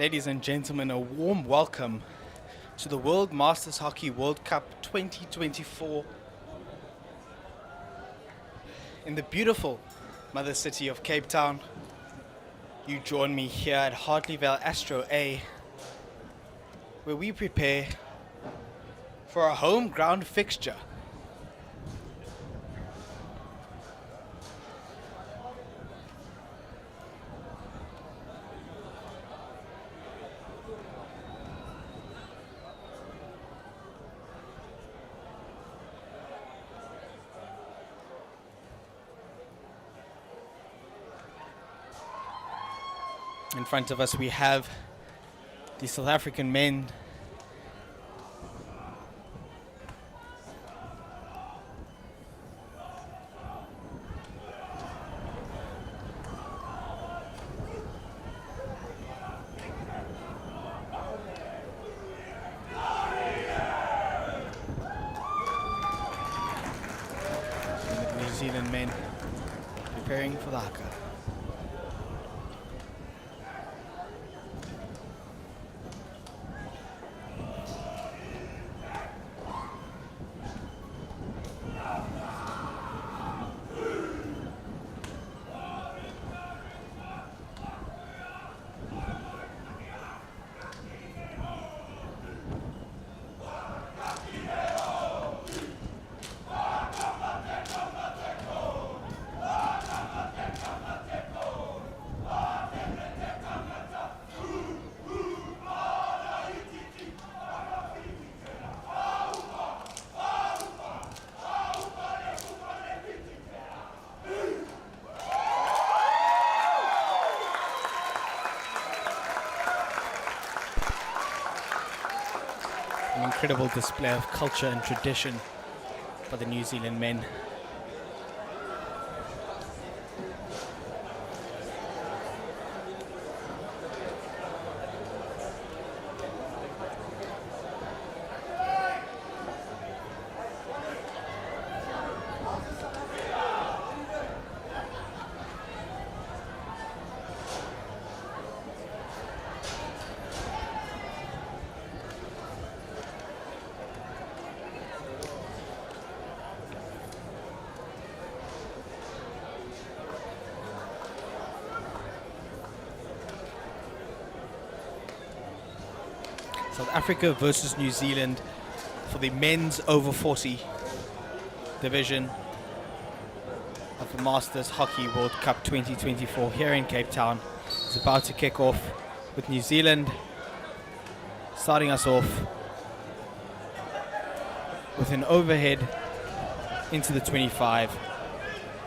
Ladies and gentlemen, a warm welcome to the World Masters Hockey World Cup 2024 in the beautiful mother city of Cape Town. You join me here at Hartleyvale Astro A, where we prepare for a home ground fixture. In front of us we have the South African men. And the New Zealand men preparing for the Haka. An incredible display of culture and tradition by the New Zealand men. South Africa versus New Zealand for the men's over 40 division of the Masters Hockey World Cup 2024 here in Cape Town. It's about to kick off with New Zealand starting us off with an overhead into the 25.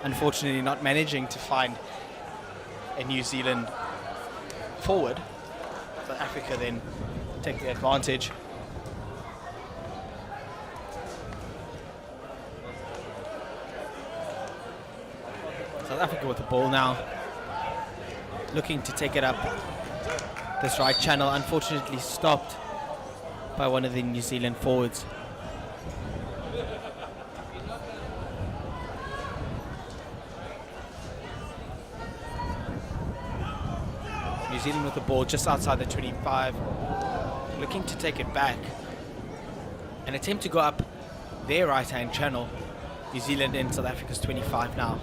Unfortunately not managing to find a New Zealand forward. South Africa then take the advantage. South Africa with the ball now, looking to take it up this right channel, unfortunately stopped by one of the New Zealand forwards. New Zealand with the ball just outside the 25. Looking to take it back. An attempt to go up their right-hand channel. New Zealand in South Africa's 25 now.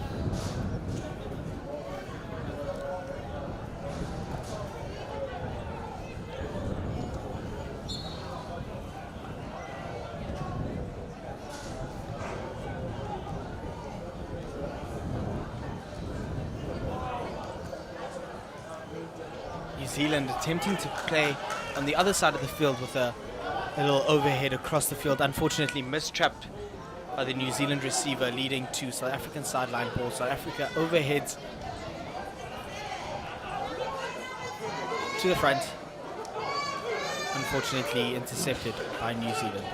New Zealand attempting to play on the other side of the field with a little overhead across the field, unfortunately mistrapped by the New Zealand receiver, leading to South African sideline ball. South Africa overheads to the front, unfortunately intercepted by New Zealand.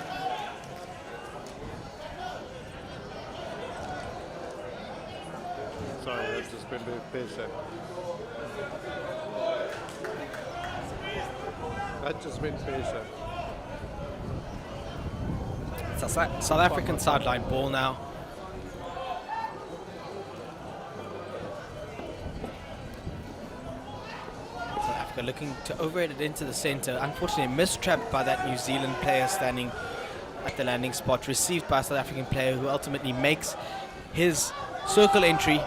Sorry, that's just been a bit patient. That's just been patient. South African sideline ball now. Africa looking to overhead it into the center. Unfortunately, mistrapped by that New Zealand player standing at the landing spot, received by a South African player who ultimately makes his circle entry.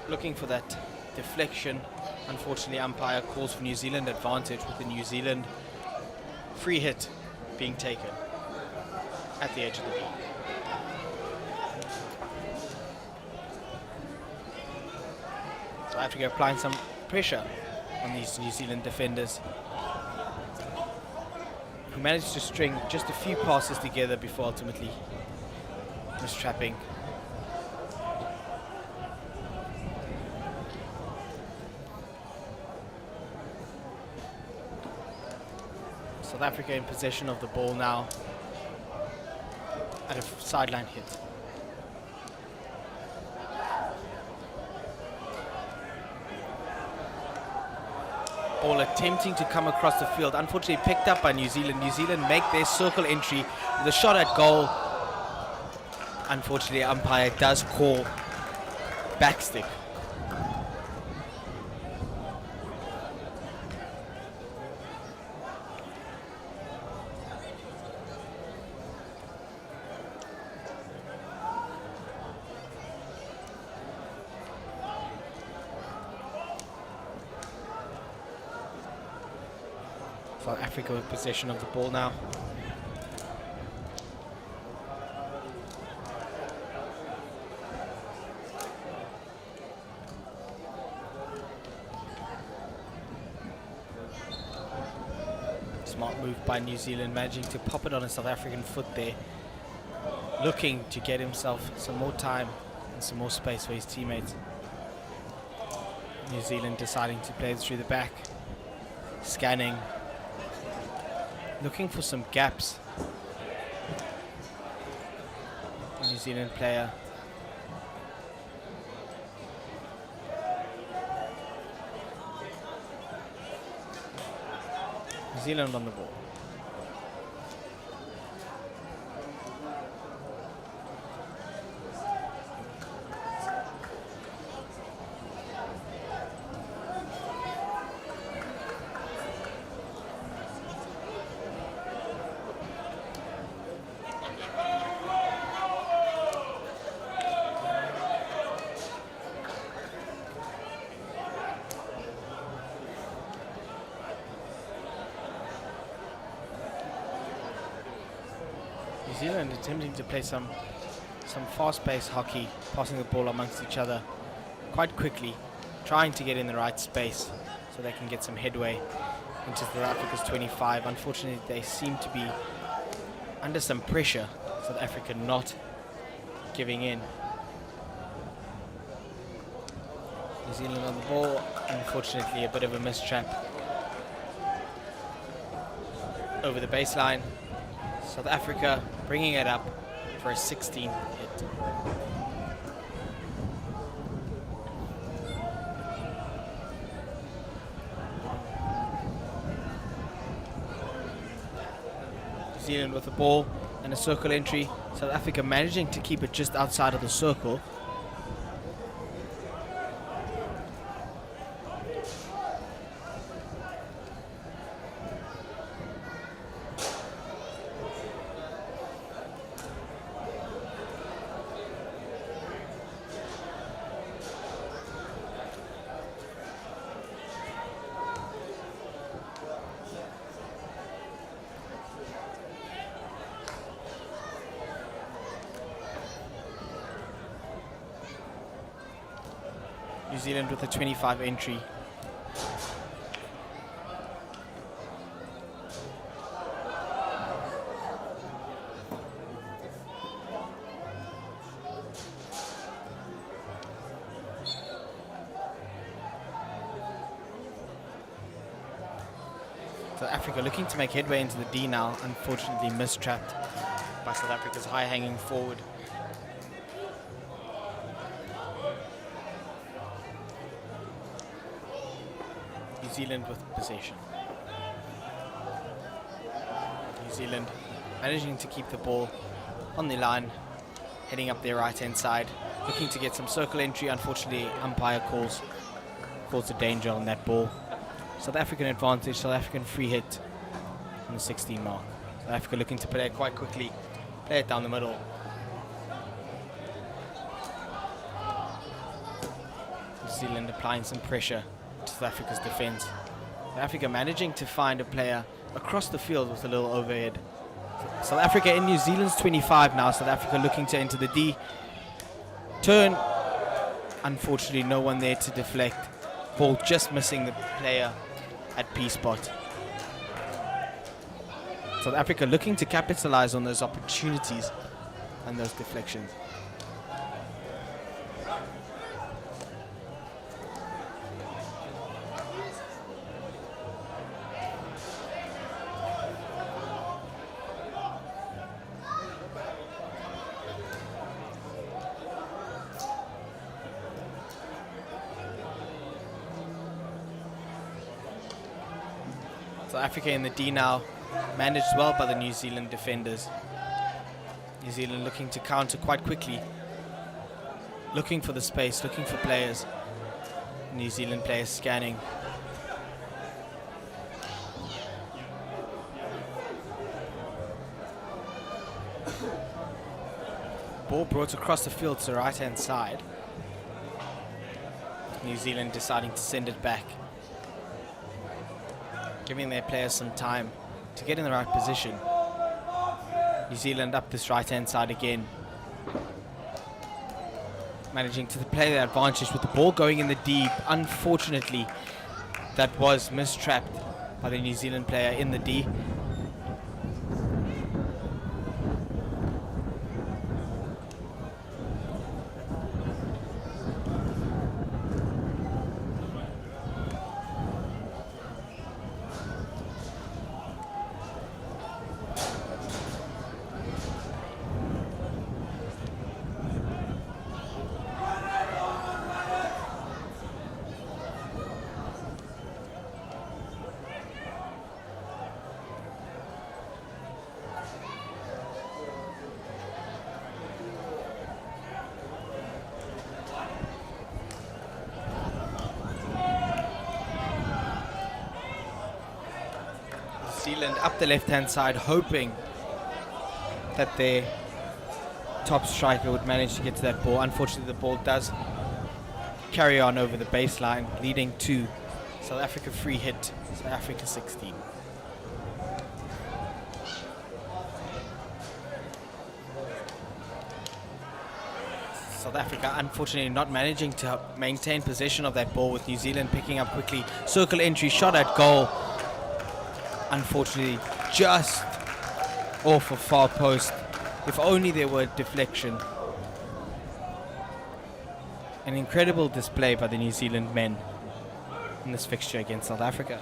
Looking for that deflection. Unfortunately, umpire calls for New Zealand advantage, with the New Zealand free hit being taken at the edge of the beam. South Africa applying some pressure on these New Zealand defenders, who managed to string just a few passes together before ultimately mistrapping. South Africa in possession of the ball now at a sideline hit. Ball attempting to come across the field, unfortunately picked up by New Zealand. New Zealand make their circle entry with a shot at goal. Unfortunately, umpire does call backstick. South Africa with possession of the ball now. Smart move by New Zealand, managing to pop it on a South African foot there, looking to get himself some more time and some more space for his teammates. New Zealand deciding to play through the back, scanning, looking for some gaps. New Zealand player. New Zealand on the ball. New Zealand attempting to play some fast-paced hockey, passing the ball amongst each other quite quickly, trying to get in the right space so they can get some headway into South Africa's 25. Unfortunately, they seem to be under some pressure, South Africa not giving in. New Zealand on the ball, unfortunately a bit of a mistrap over the baseline. South Africa bringing it up for a 16 hit. New Zealand with the ball and a circle entry. South Africa managing to keep it just outside of the circle. New Zealand with a 25 entry. South Africa looking to make headway into the D now, unfortunately mistrapped by South Africa's high-hanging forward. New Zealand with possession. New Zealand managing to keep the ball on the line heading up their right-hand side, looking to get some circle entry. Unfortunately, umpire calls a danger on that ball. South African advantage, South African free hit on the 16 mark. South Africa looking to play it quite quickly, play it down the middle. New Zealand applying some pressure to South Africa's defense. South Africa managing to find a player across the field with a little overhead. South Africa in New Zealand's 25 now. South Africa looking to enter the D. Turn. Unfortunately, no one there to deflect. Ball just missing the player at P spot. South Africa looking to capitalize on those opportunities and those deflections. South Africa in the D now, managed well by the New Zealand defenders. New Zealand looking to counter quite quickly, looking for the space, looking for players. New Zealand players scanning. Ball brought across the field to the right-hand side. New Zealand deciding to send it back, giving their players some time to get in the right position. New Zealand up this right-hand side again, managing to play their advantage with the ball going in the deep. Unfortunately, that was mistrapped by the New Zealand player in the D. Zealand up the left-hand side, hoping that their top striker would manage to get to that ball. Unfortunately, the ball does carry on over the baseline, leading to South Africa free hit, South Africa 16. South Africa unfortunately not managing to maintain possession of that ball, with New Zealand picking up quickly. Circle entry, shot at goal. Unfortunately, just off a far post. If only there were deflection. An incredible display by the New Zealand men in this fixture against South Africa.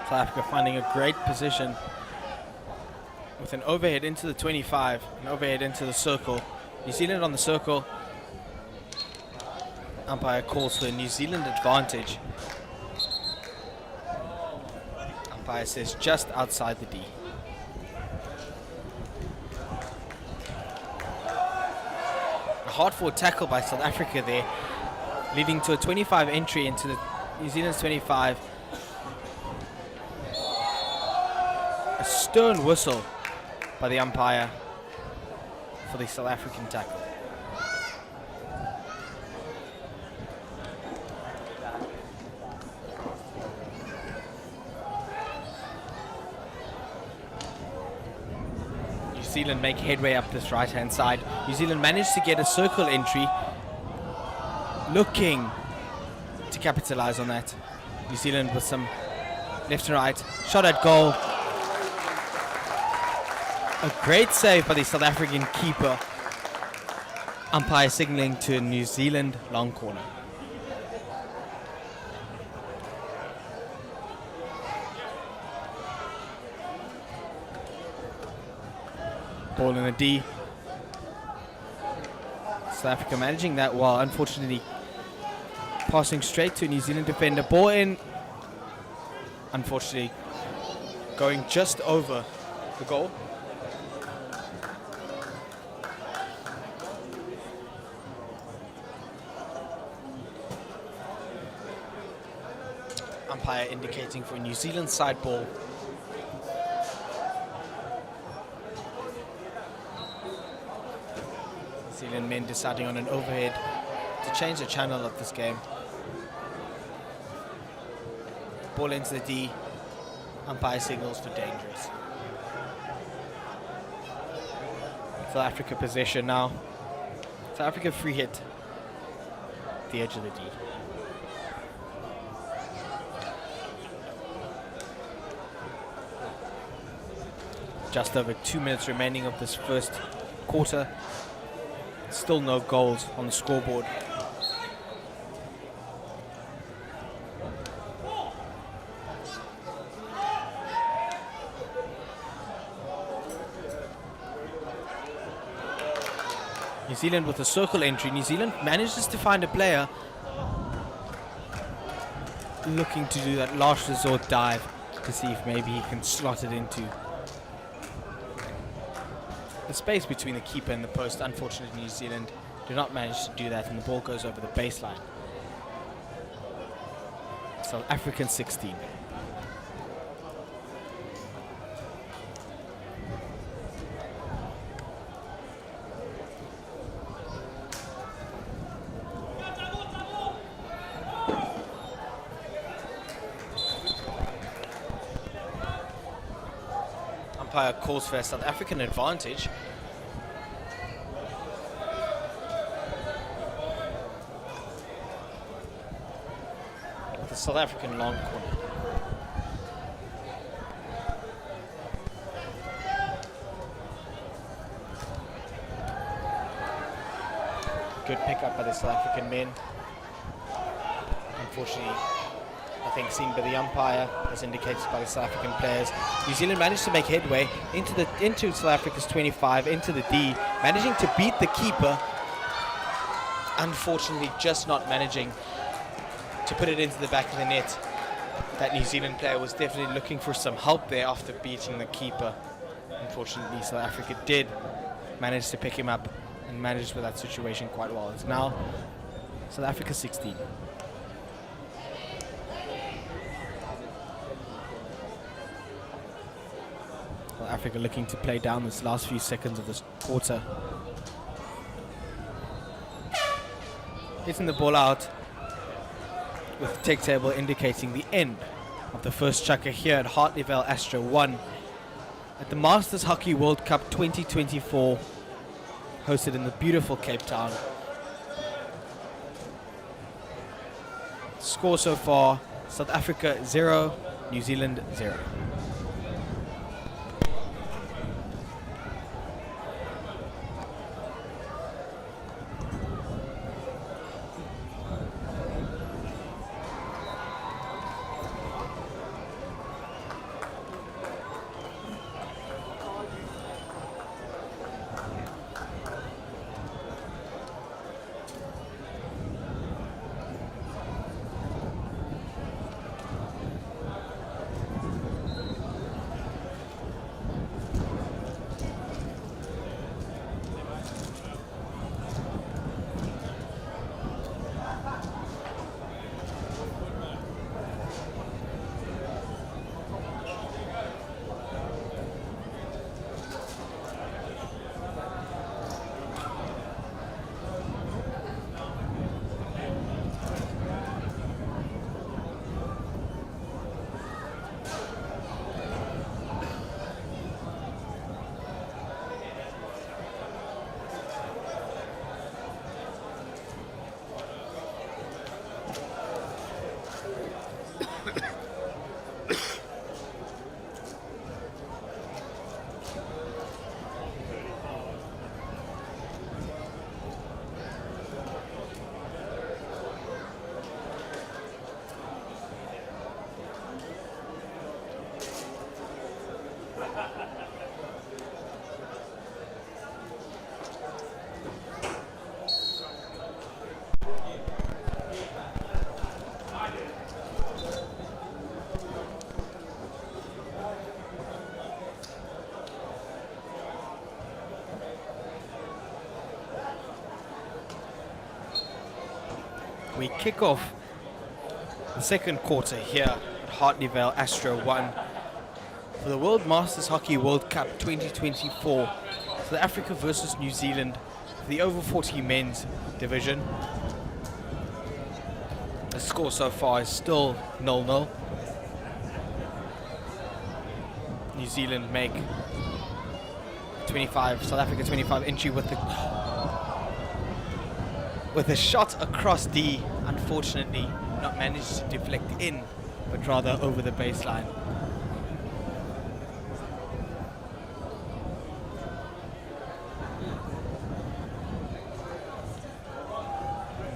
South Africa finding a great position with an overhead into the 25, an overhead into the circle. New Zealand on the circle. Umpire calls for a New Zealand advantage. Umpire says just outside the D. A hard-fought tackle by South Africa there, leading to a 25 entry into the New Zealand's 25. A stern whistle by the umpire for the South African tackle. New Zealand make headway up this right-hand side. New Zealand managed to get a circle entry, looking to capitalize on that. New Zealand with some left and right, shot at goal. A great save by the South African keeper. Umpire signaling to a New Zealand long corner. ball in the D. South Africa managing that well, unfortunately passing straight to a New Zealand defender. Ball in, unfortunately going just over the goal. Umpire indicating for a New Zealand side ball. New Zealand men deciding on an overhead to change the channel of this game. Ball into the D. Umpire signals for dangerous. South Africa possession now. South Africa free hit. The edge of the D. Just over 2 minutes remaining of this first quarter. Still no goals on the scoreboard. New Zealand with a circle entry. New Zealand manages to find a player looking to do that last resort dive to see if maybe he can slot it into the space between the keeper and the post. Unfortunately, New Zealand do not manage to do that, and the ball goes over the baseline. South African 16. Umpire calls for a South African advantage. The South African long corner. Good pickup by the South African men. Unfortunately, I think seen by the umpire, as indicated by the South African players. New Zealand managed to make headway into South Africa's 25, into the D, managing to beat the keeper. Unfortunately, just not managing to put it into the back of the net. That New Zealand player was definitely looking for some help there after beating the keeper. Unfortunately, South Africa did manage to pick him up and managed with that situation quite well. It's now South Africa 16. South Africa looking to play down this last few seconds of this quarter. Hitting the ball out with the tick table indicating the end of the first chukker here at Hartleyvale Astro 1 at the Masters Hockey World Cup 2024, hosted in the beautiful Cape Town. Score so far, South Africa 0, New Zealand 0. We kick off the second quarter here at Hartleyvale Astro 1 for the World Masters Hockey World Cup 2024. South Africa versus New Zealand for the over 40 men's division. The score so far is still 0-0. New Zealand make 25, South Africa 25 entry with a shot across D, unfortunately not managed to deflect in, but rather over the baseline.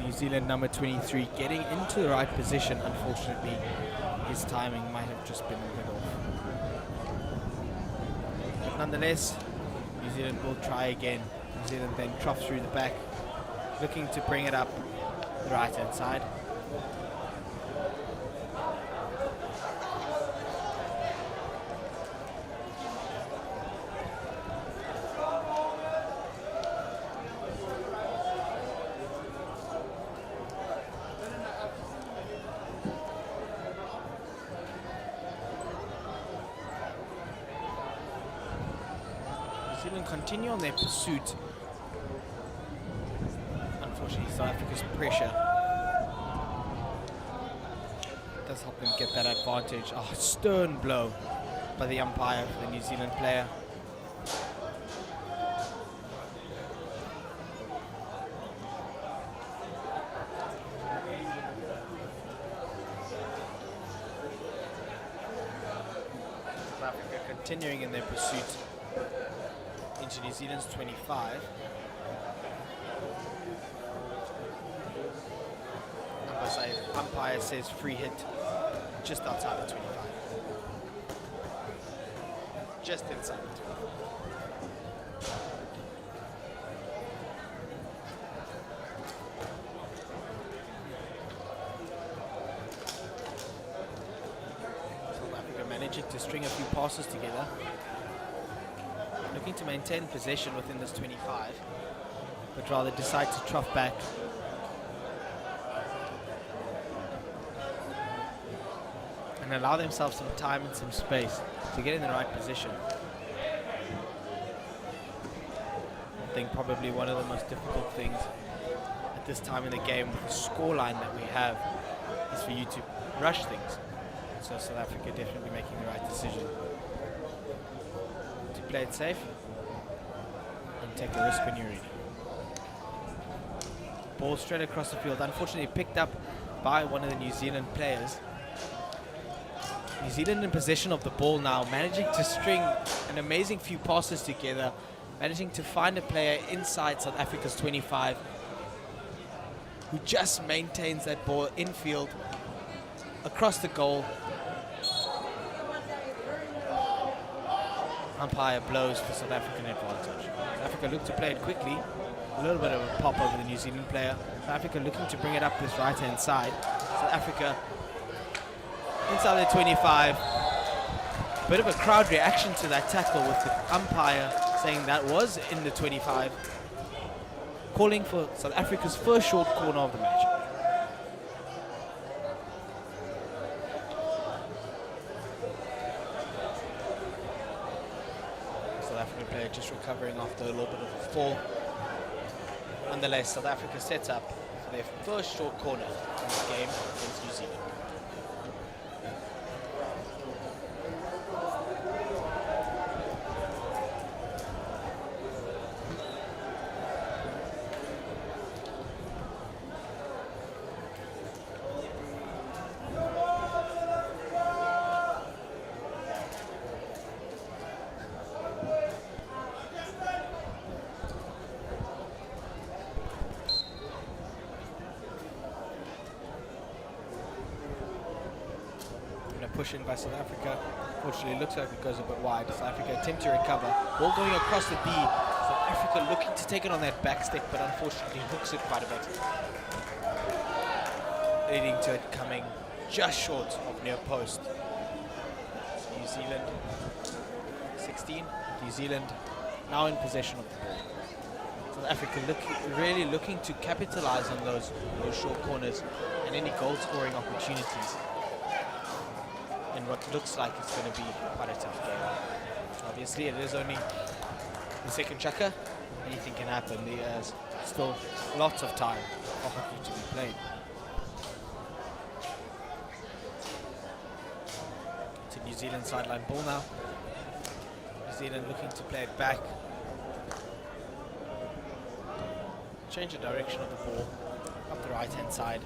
New Zealand number 23 getting into the right position. Unfortunately, his timing might have just been a bit off. But nonetheless, New Zealand will try again. New Zealand then trough through the back, looking to bring it up the right hand side. New Zealand continue on their pursuit. Unfortunately, South Africa's pressure does help them get that advantage. Oh, stern blow by the umpire for the New Zealand player. South Africa continuing in their pursuit into New Zealand's 25. Umpire says free hit just outside the 25. Just inside the 25. South Africa managing to string a few passes together. Looking to maintain possession within this 25, but rather decide to trough back. And allow themselves some time and some space to get in the right position. I think probably one of the most difficult things at this time in the game with the scoreline that we have is for you to rush things. So South Africa definitely making the right decision to play it safe and take a risk when you're ready. Ball straight across the field, unfortunately picked up by one of the New Zealand players. New Zealand in possession of the ball now, managing to string an amazing few passes together, managing to find a player inside South Africa's 25 who just maintains that ball infield across the goal. Umpire blows for South African advantage. South Africa look to play it quickly. A little bit of a pop over the New Zealand player. South Africa looking to bring it up this right-hand side. South Africa inside the 25. Bit of a crowd reaction to that tackle with the umpire saying that was in the 25. Calling for South Africa's first short corner of the match. South African player just recovering after a little bit of a fall. Nonetheless, South Africa sets up for their first short corner in this game against New Zealand. Push in by South Africa. Fortunately, it looks like it goes a bit wide. South Africa attempt to recover. Ball going across the D. South Africa looking to take it on that back stick, but unfortunately hooks it quite a bit. Leading to it coming just short of near post. New Zealand 16. New Zealand now in possession of the ball. South Africa really looking to capitalize on those short corners and any goal scoring opportunities in what looks like it's going to be quite a tough game. Obviously it is only the second chukka, anything can happen. There's still lots of time for hockey to be played. It's a New Zealand sideline ball now. New Zealand looking to play it back. Change the direction of the ball up the right hand side.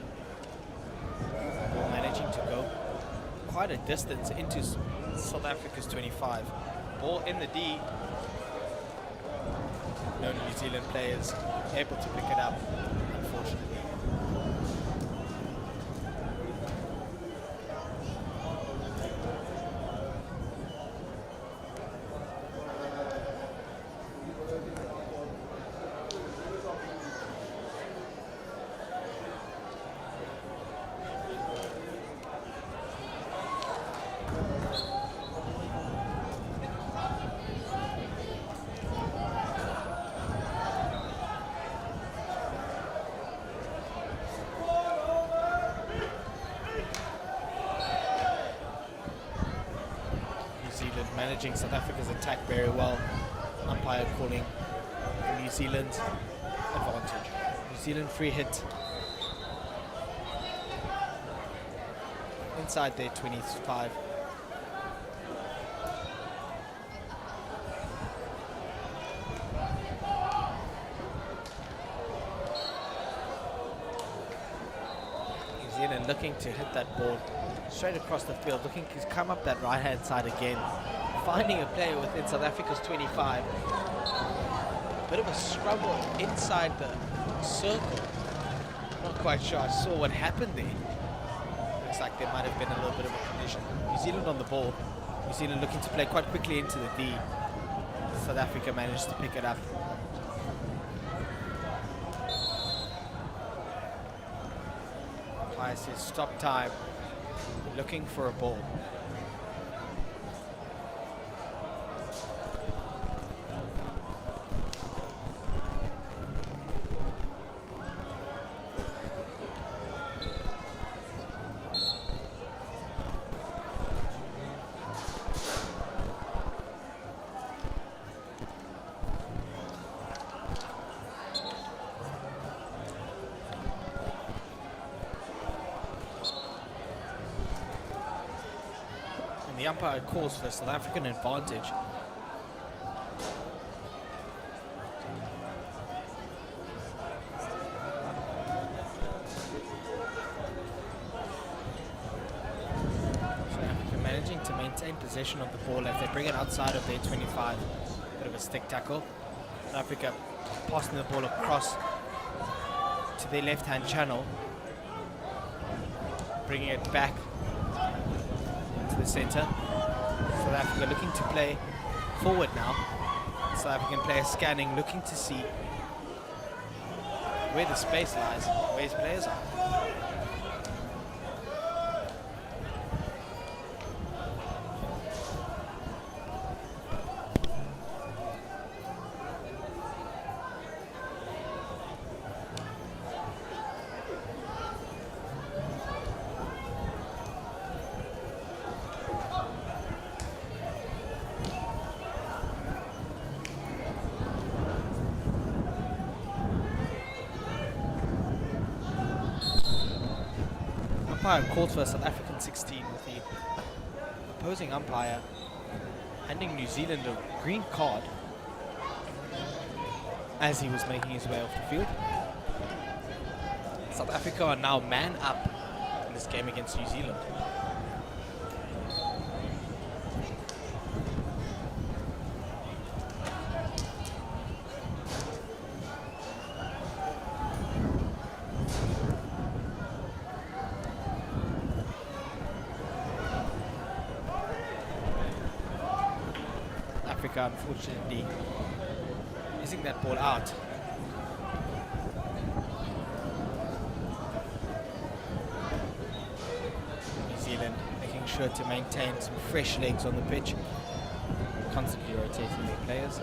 Ball managing to go quite a distance into South Africa's 25. Ball in the D. No New Zealand players able to pick it up, unfortunately. Managing South Africa's attack very well. Umpire calling the New Zealand advantage. New Zealand free hit inside their 25. New Zealand looking to hit that ball straight across the field, looking to come up that right hand side again. Finding a player within South Africa's 25. A bit of a struggle inside the circle. Not quite sure I saw what happened there. Looks like there might have been a little bit of a collision. New Zealand on the ball. New Zealand looking to play quite quickly into the D. South Africa managed to pick it up. Umpire says stop time. Looking for a ball. The umpire calls for the South African advantage. South Africa managing to maintain possession of the ball as they bring it outside of their 25. Bit of a stick tackle. South Africa passing the ball across to their left-hand channel, bringing it back to the center. South Africa looking to play forward now. South African player scanning, looking to see where the space lies, where his players are. Umpire calls for a South African 16 with the opposing umpire handing New Zealand a green card as he was making his way off the field. South Africa are now man up in this game against New Zealand. Africa, unfortunately, missing that ball out. New Zealand making sure to maintain some fresh legs on the pitch, constantly rotating their players.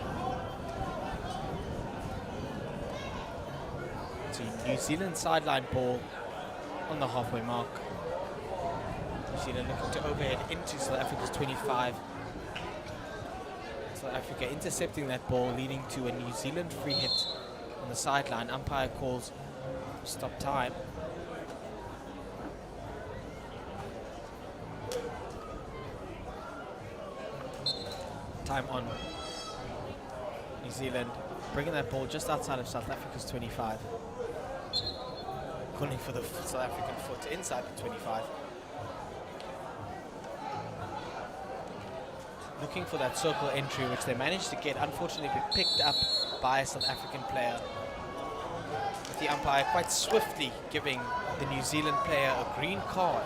So New Zealand sideline ball on the halfway mark. New Zealand looking to overhead into South Africa's 25. South Africa intercepting that ball, leading to a New Zealand free hit on the sideline. Umpire calls stop time. Time on New Zealand, bringing that ball just outside of South Africa's 25. Calling for the South African foot inside the 25. Looking for that circle entry, which they managed to get, unfortunately picked up by a South African player. With the umpire quite swiftly giving the New Zealand player a green card.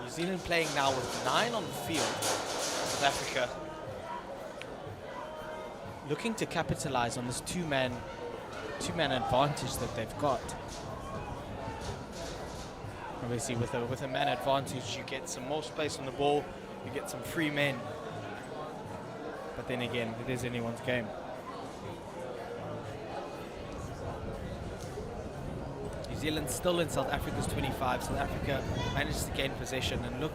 New Zealand playing now with 9 on the field. South Africa looking to capitalize on this two-man advantage that they've got. Obviously, with a man advantage, you get some more space on the ball, you get some free men. But then again, it is anyone's game. New Zealand still in South Africa's 25. South Africa manages to gain possession and look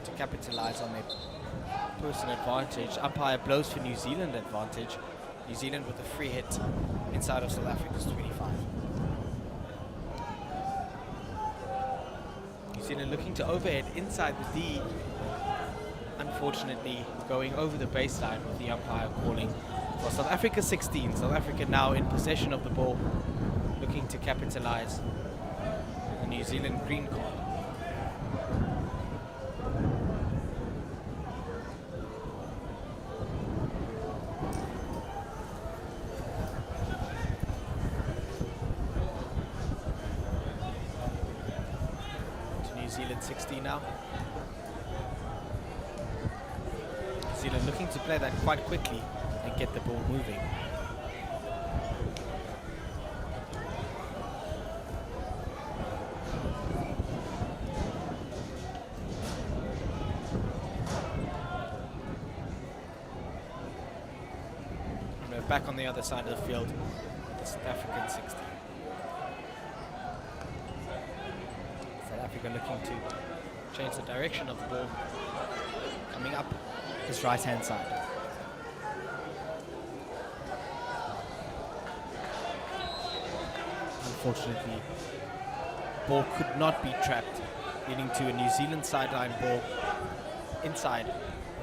to capitalize on their person advantage. Umpire blows for New Zealand advantage. New Zealand with a free hit inside of South Africa's 25. New Zealand looking to overhead inside the D. Unfortunately, going over the baseline with the umpire calling for South Africa 16. South Africa now in possession of the ball, looking to capitalize on the New Zealand green card. New Zealand 16 now. New Zealand looking to play that quite quickly and get the ball moving. And we're back on the other side of the field, the South African 16. South Africa looking to change the direction of the ball, coming up his right-hand side. Unfortunately, ball could not be trapped, leading to a New Zealand sideline ball inside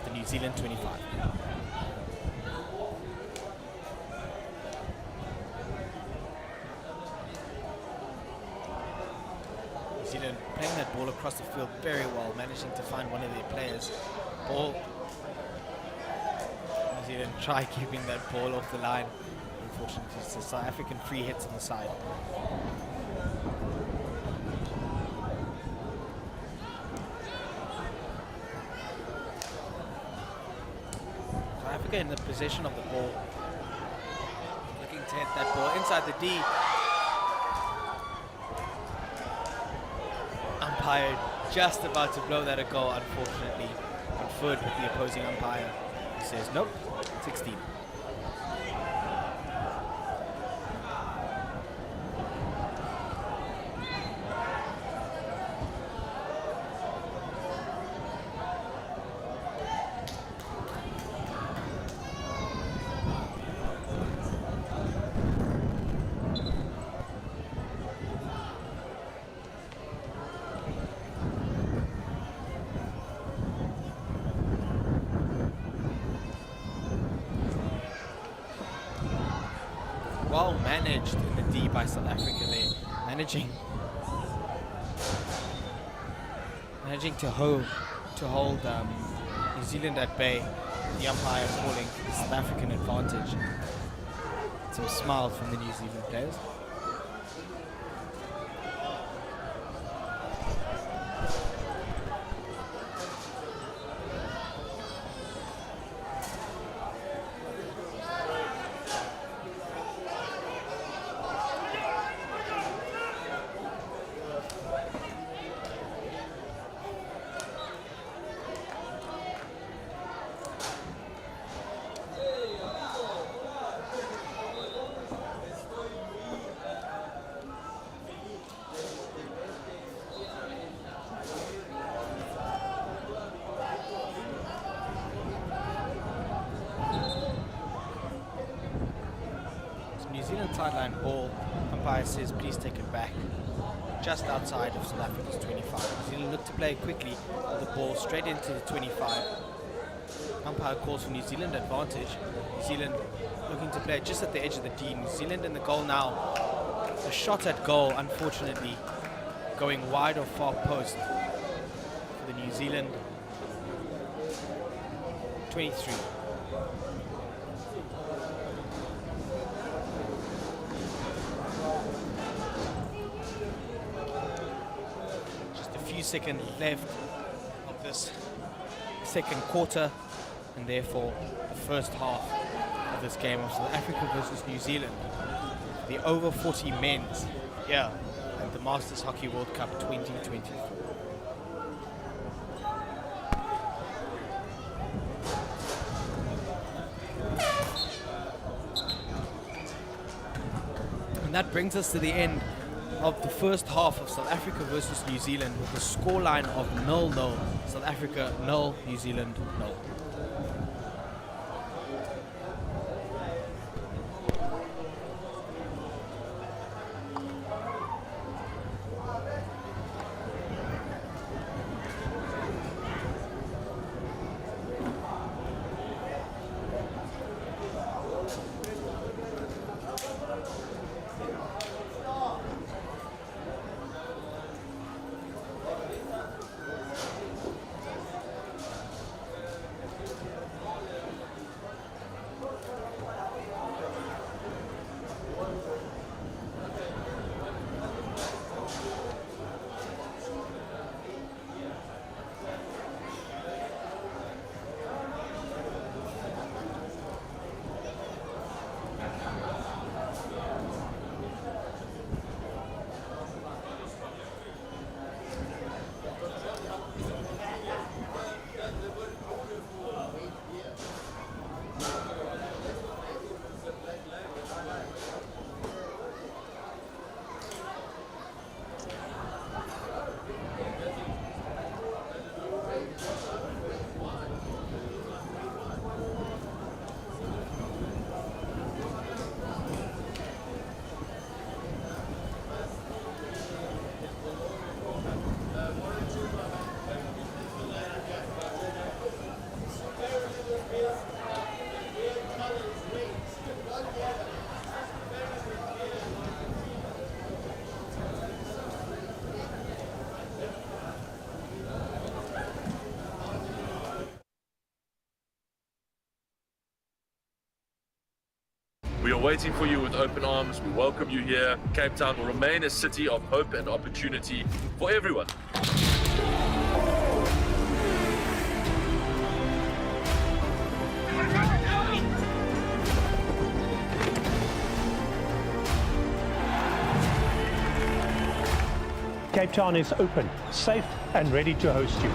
the New Zealand 25. New Zealand playing that ball across the field very well, managing to find one of their players. Ball. New Zealand try keeping that ball off the line. Unfortunately, it's the South African free hits on the side. South Africa in the possession of the ball, looking to hit that ball inside the D. Umpire just about to blow that a goal, unfortunately. Conferred with the opposing umpire. He says, nope, 16. Well managed in the D by South Africa there, managing to hold New Zealand at bay. The umpire calling the South African advantage. Some smiles from the New Zealand players. sideline ball. Umpire says please take it back. Just outside of South Africa's 25. New Zealand look to play quickly with the ball straight into the 25. Umpire calls for New Zealand advantage. New Zealand looking to play just at the edge of the D. New Zealand in the goal now. A shot at goal, unfortunately, going wide or far post for the New Zealand 23. Seconds left of this second quarter, and therefore the first half of this game of South Africa versus New Zealand, the over 40 men's here at the Masters Hockey World Cup 2024. And that brings us to the end of the first half of South Africa versus New Zealand with a scoreline of 0-0. South Africa 0, New Zealand 0. We are waiting for you with open arms. We welcome you here. Cape Town will remain a city of hope and opportunity for everyone. Cape Town is open, safe and ready to host you.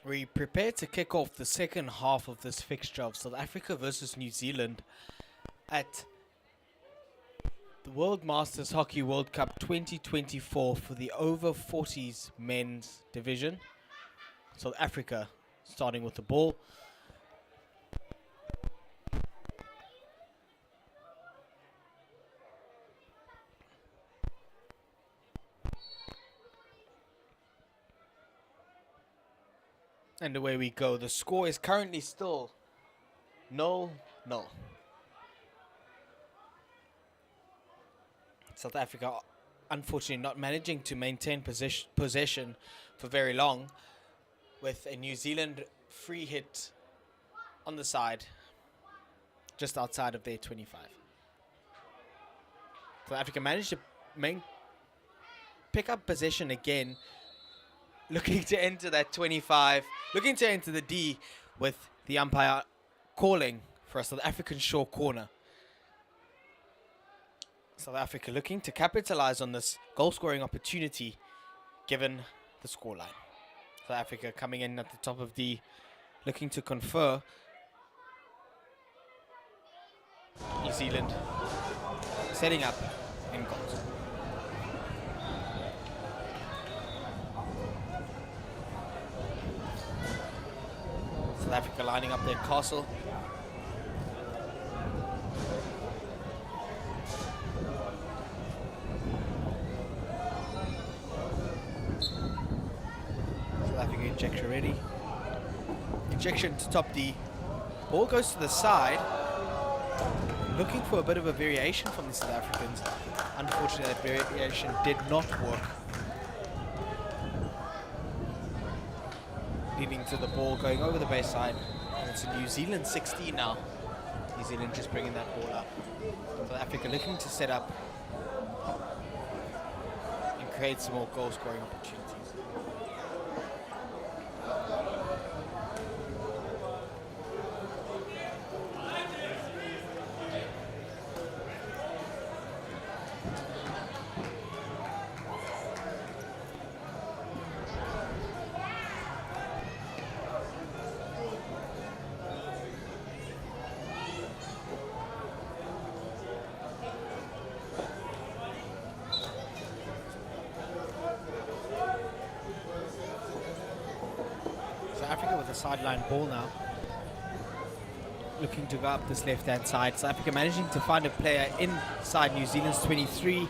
We prepare to kick off the second half of this fixture of South Africa versus New Zealand at the World Masters Hockey World Cup 2024 for the over 40s men's division. South Africa starting with the ball. And away we go. The score is currently still 0-0. South Africa, unfortunately, not managing to maintain possession for very long, with a New Zealand free hit on the side, just outside of their 25. South Africa managed to pick up possession again, looking to enter that 25, looking to enter the D, with the umpire calling for a South African short corner. South Africa looking to capitalize on this goal-scoring opportunity, given the scoreline. South Africa coming in at the top of D, looking to confer. New Zealand setting up in goals. South Africa lining up their castle. Injection ready. Injection to top D. Ball goes to the side. Looking for a bit of a variation from the South Africans. Unfortunately, that variation did not work. Leading to the ball going over the baseline. And it's a New Zealand 16 now. New Zealand just bringing that ball up. South Africa looking to set up and create some more goal scoring opportunities. Africa with a sideline ball now. Looking to go up this left-hand side. South Africa managing to find a player inside New Zealand's 23.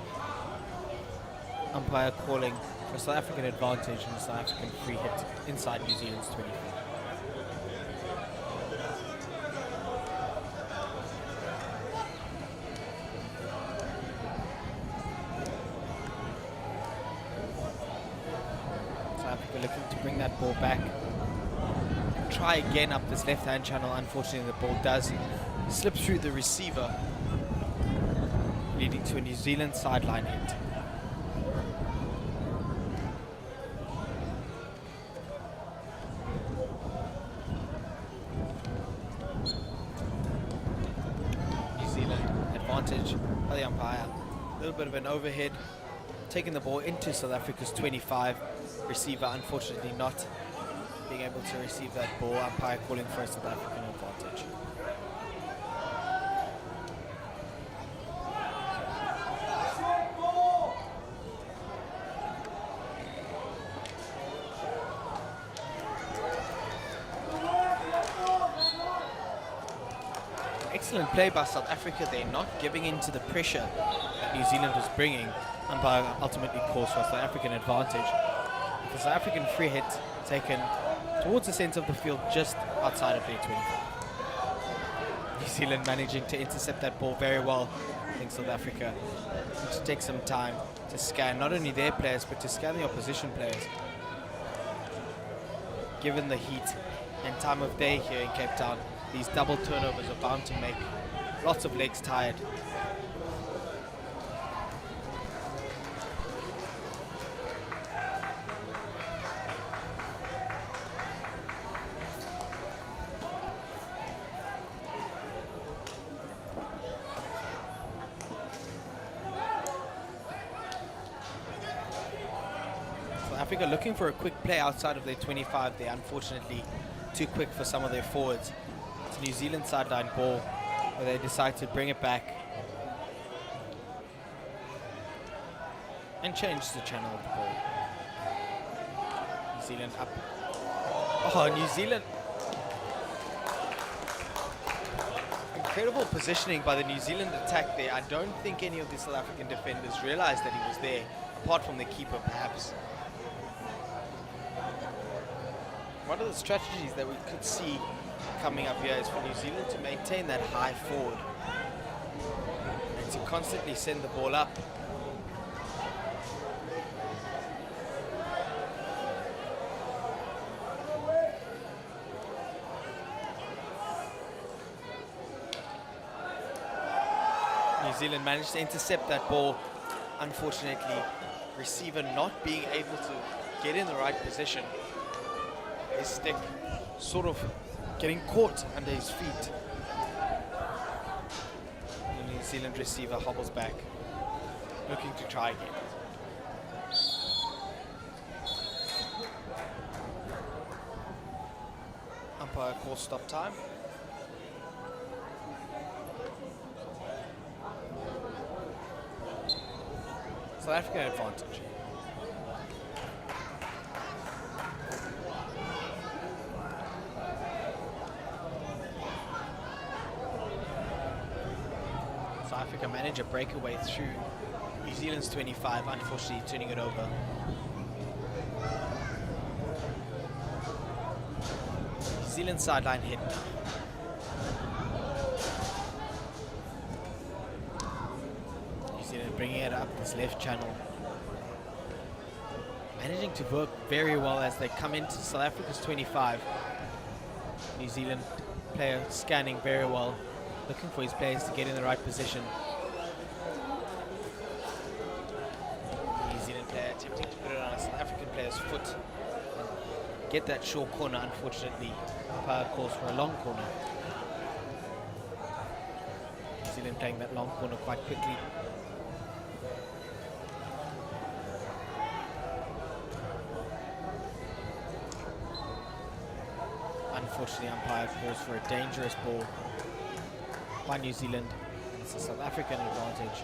Umpire calling for South African advantage and South African free hit inside New Zealand's 23. South Africa looking to bring that ball back. Try again up this left-hand channel. Unfortunately, the ball does slip through the receiver, leading to a New Zealand sideline hit. New Zealand advantage by the umpire. A little bit of an overhead, taking the ball into South Africa's 25. Receiver unfortunately not being able to receive that ball. Umpire calling for a South African advantage. Excellent play by South Africa. They're not giving in to the pressure that New Zealand was bringing. Umpire ultimately calls for a South African advantage. The South African free hit taken towards the centre of the field, just outside of their 25. New Zealand managing to intercept that ball very well. I think South Africa needs to take some time to scan not only their players, but to scan the opposition players. Given the heat and time of day here in Cape Town, these double turnovers are bound to make lots of legs tired. Africa looking for a quick play outside of their 25. They're unfortunately too quick for some of their forwards. It's a New Zealand sideline ball where they decide to bring it back and change the channel of the ball. New Zealand up. Oh, New Zealand. Incredible positioning by the New Zealand attack there. I don't think any of the South African defenders realized that he was there, apart from the keeper perhaps. One of the strategies that we could see coming up here is for New Zealand to maintain that high forward and to constantly send the ball up. New Zealand managed to intercept that ball. Unfortunately, receiver not being able to get in the right position. His stick sort of getting caught under his feet. The New Zealand receiver hobbles back, looking to try again. Umpire calls stop time. South African advantage. South Africa manage a breakaway through New Zealand's 25, unfortunately turning it over. New Zealand sideline hit. Bringing it up this left channel, managing to work very well as they come into South Africa's 25. New Zealand player scanning very well, looking for his players to get in the right position. New Zealand player attempting to put it on a South African player's foot and get that short corner. Unfortunately, umpire calls for a long corner. New Zealand playing that long corner quite quickly. Unfortunately, umpire calls for a dangerous ball by New Zealand. It's a South African advantage.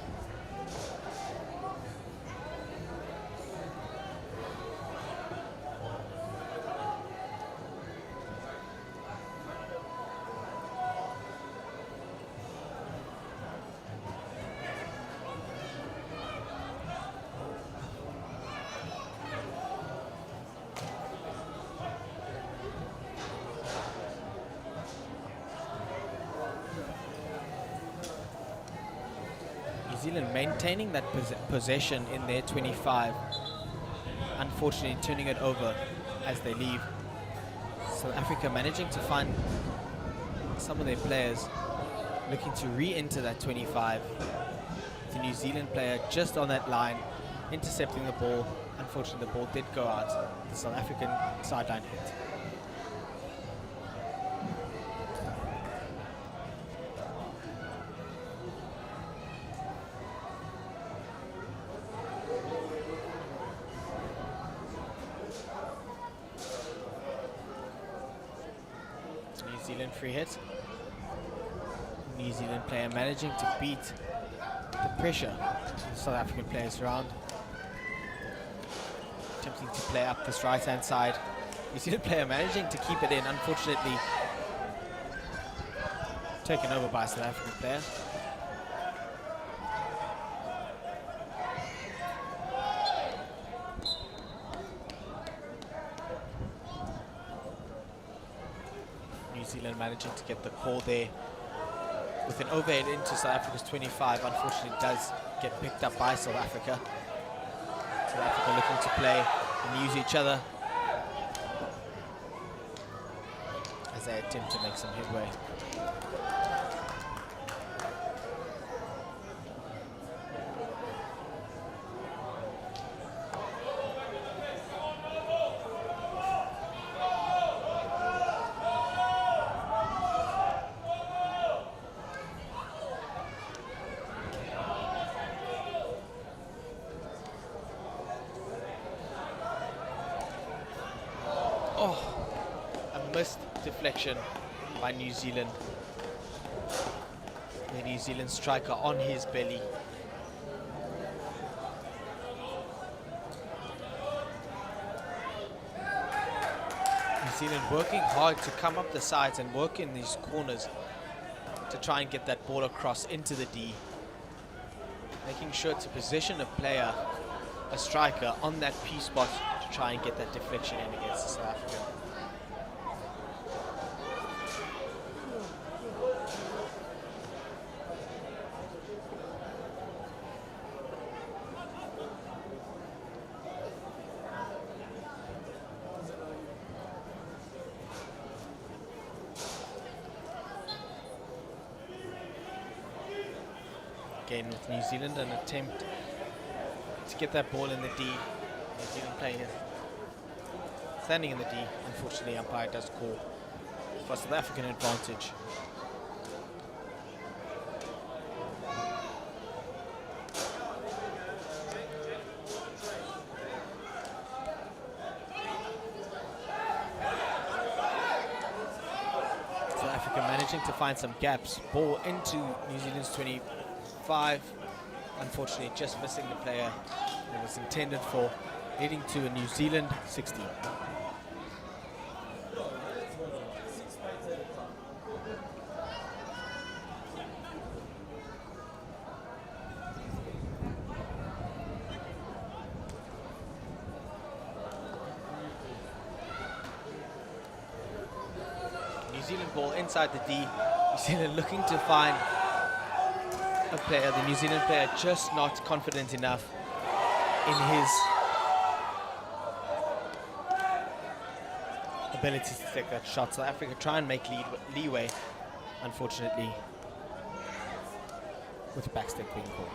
New Zealand maintaining that possession in their 25, unfortunately turning it over as they leave. South Africa managing to find some of their players looking to re-enter that 25. The New Zealand player just on that line, intercepting the ball. Unfortunately, the ball did go out. The South African sideline hit. New Zealand free hit. New Zealand player managing to beat the pressure the South African players around. Attempting to play up this right-hand side. New Zealand player managing to keep it in. Unfortunately, taken over by a South African player. New Zealand managing to get the call there with an overhead into South Africa's 25. Unfortunately, it does get picked up by South Africa. South Africa looking to play and use each other as they attempt to make some headway. missed deflection by New Zealand. The New Zealand striker on his belly. New Zealand working hard to come up the sides and work in these corners to try and get that ball across into the D. Making sure to position a player, a striker, on that P spot to try and get that deflection in against the South African. Again with New Zealand, an attempt to get that ball in the D. New Zealand playing it, standing in the D. Unfortunately, umpire does call for South African advantage. South Africa managing to find some gaps. Ball into New Zealand's 25. Unfortunately, just missing the player it was intended for, leading to a New Zealand 60. New Zealand ball inside the D. New Zealand looking to find a player, the New Zealand player just not confident enough in his ability to take that shot. South Africa try and make leeway, unfortunately, with the backstick being called.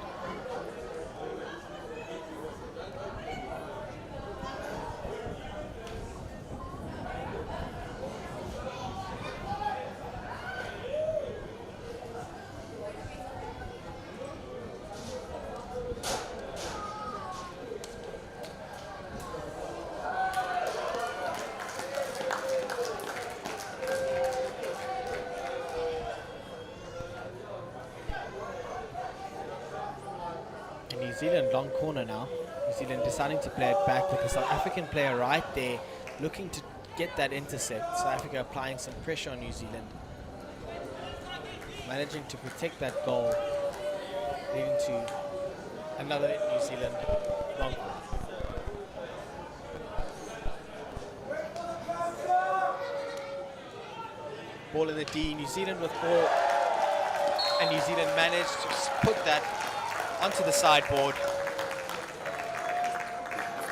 New Zealand long corner now. New Zealand deciding to play it back with the South African player right there, looking to get that intercept. South Africa applying some pressure on New Zealand, managing to protect that goal, leading to another New Zealand long corner. Ball in the D, New Zealand with ball, and New Zealand managed to put that onto the sideboard.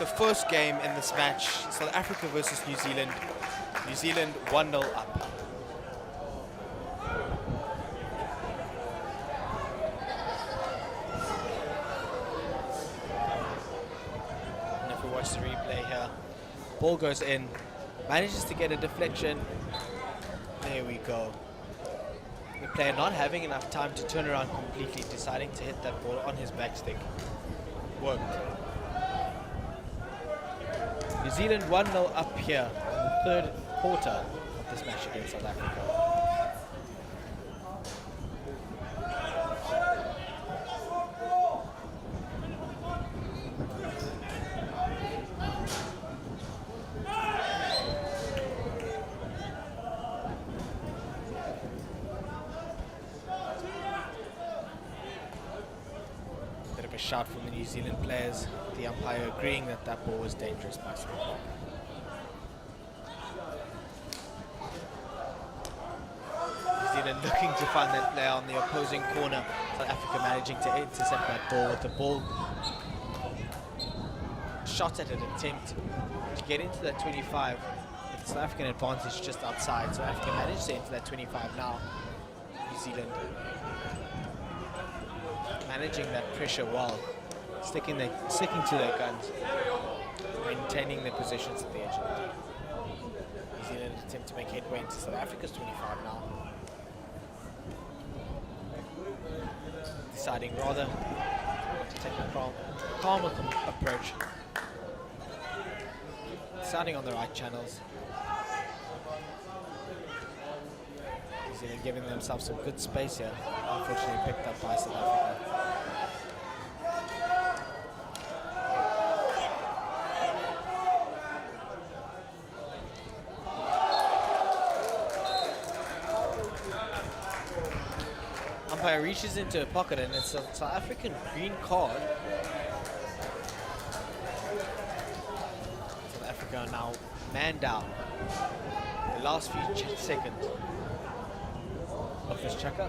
The first game in this match, South Africa versus New Zealand. New Zealand 1-0 up. And if we watch the replay here, ball goes in, manages to get a deflection. There we go. The player not having enough time to turn around completely, deciding to hit that ball on his backstick. Worked. New Zealand 1-0 up here in the third quarter of this match against South Africa. Shot from the New Zealand players, the umpire agreeing that that ball was dangerous by some. New Zealand looking to find that player on the opposing corner. South Africa managing to intercept that ball with the ball shot at an attempt to get into that 25. With the South African advantage just outside. South Africa managed to enter that 25 now. New Zealand managing that pressure well, sticking to their guns, maintaining their positions at the edge of the D. New Zealand attempt to make headway into South Africa's 25 now. Deciding rather to take a calmer approach. Starting on the right channels. Zealand giving themselves some good space here. Unfortunately picked up by South Africa. Umpire reaches into a pocket and it's a South African green card. South Africa are now man down. The last few seconds of this checker.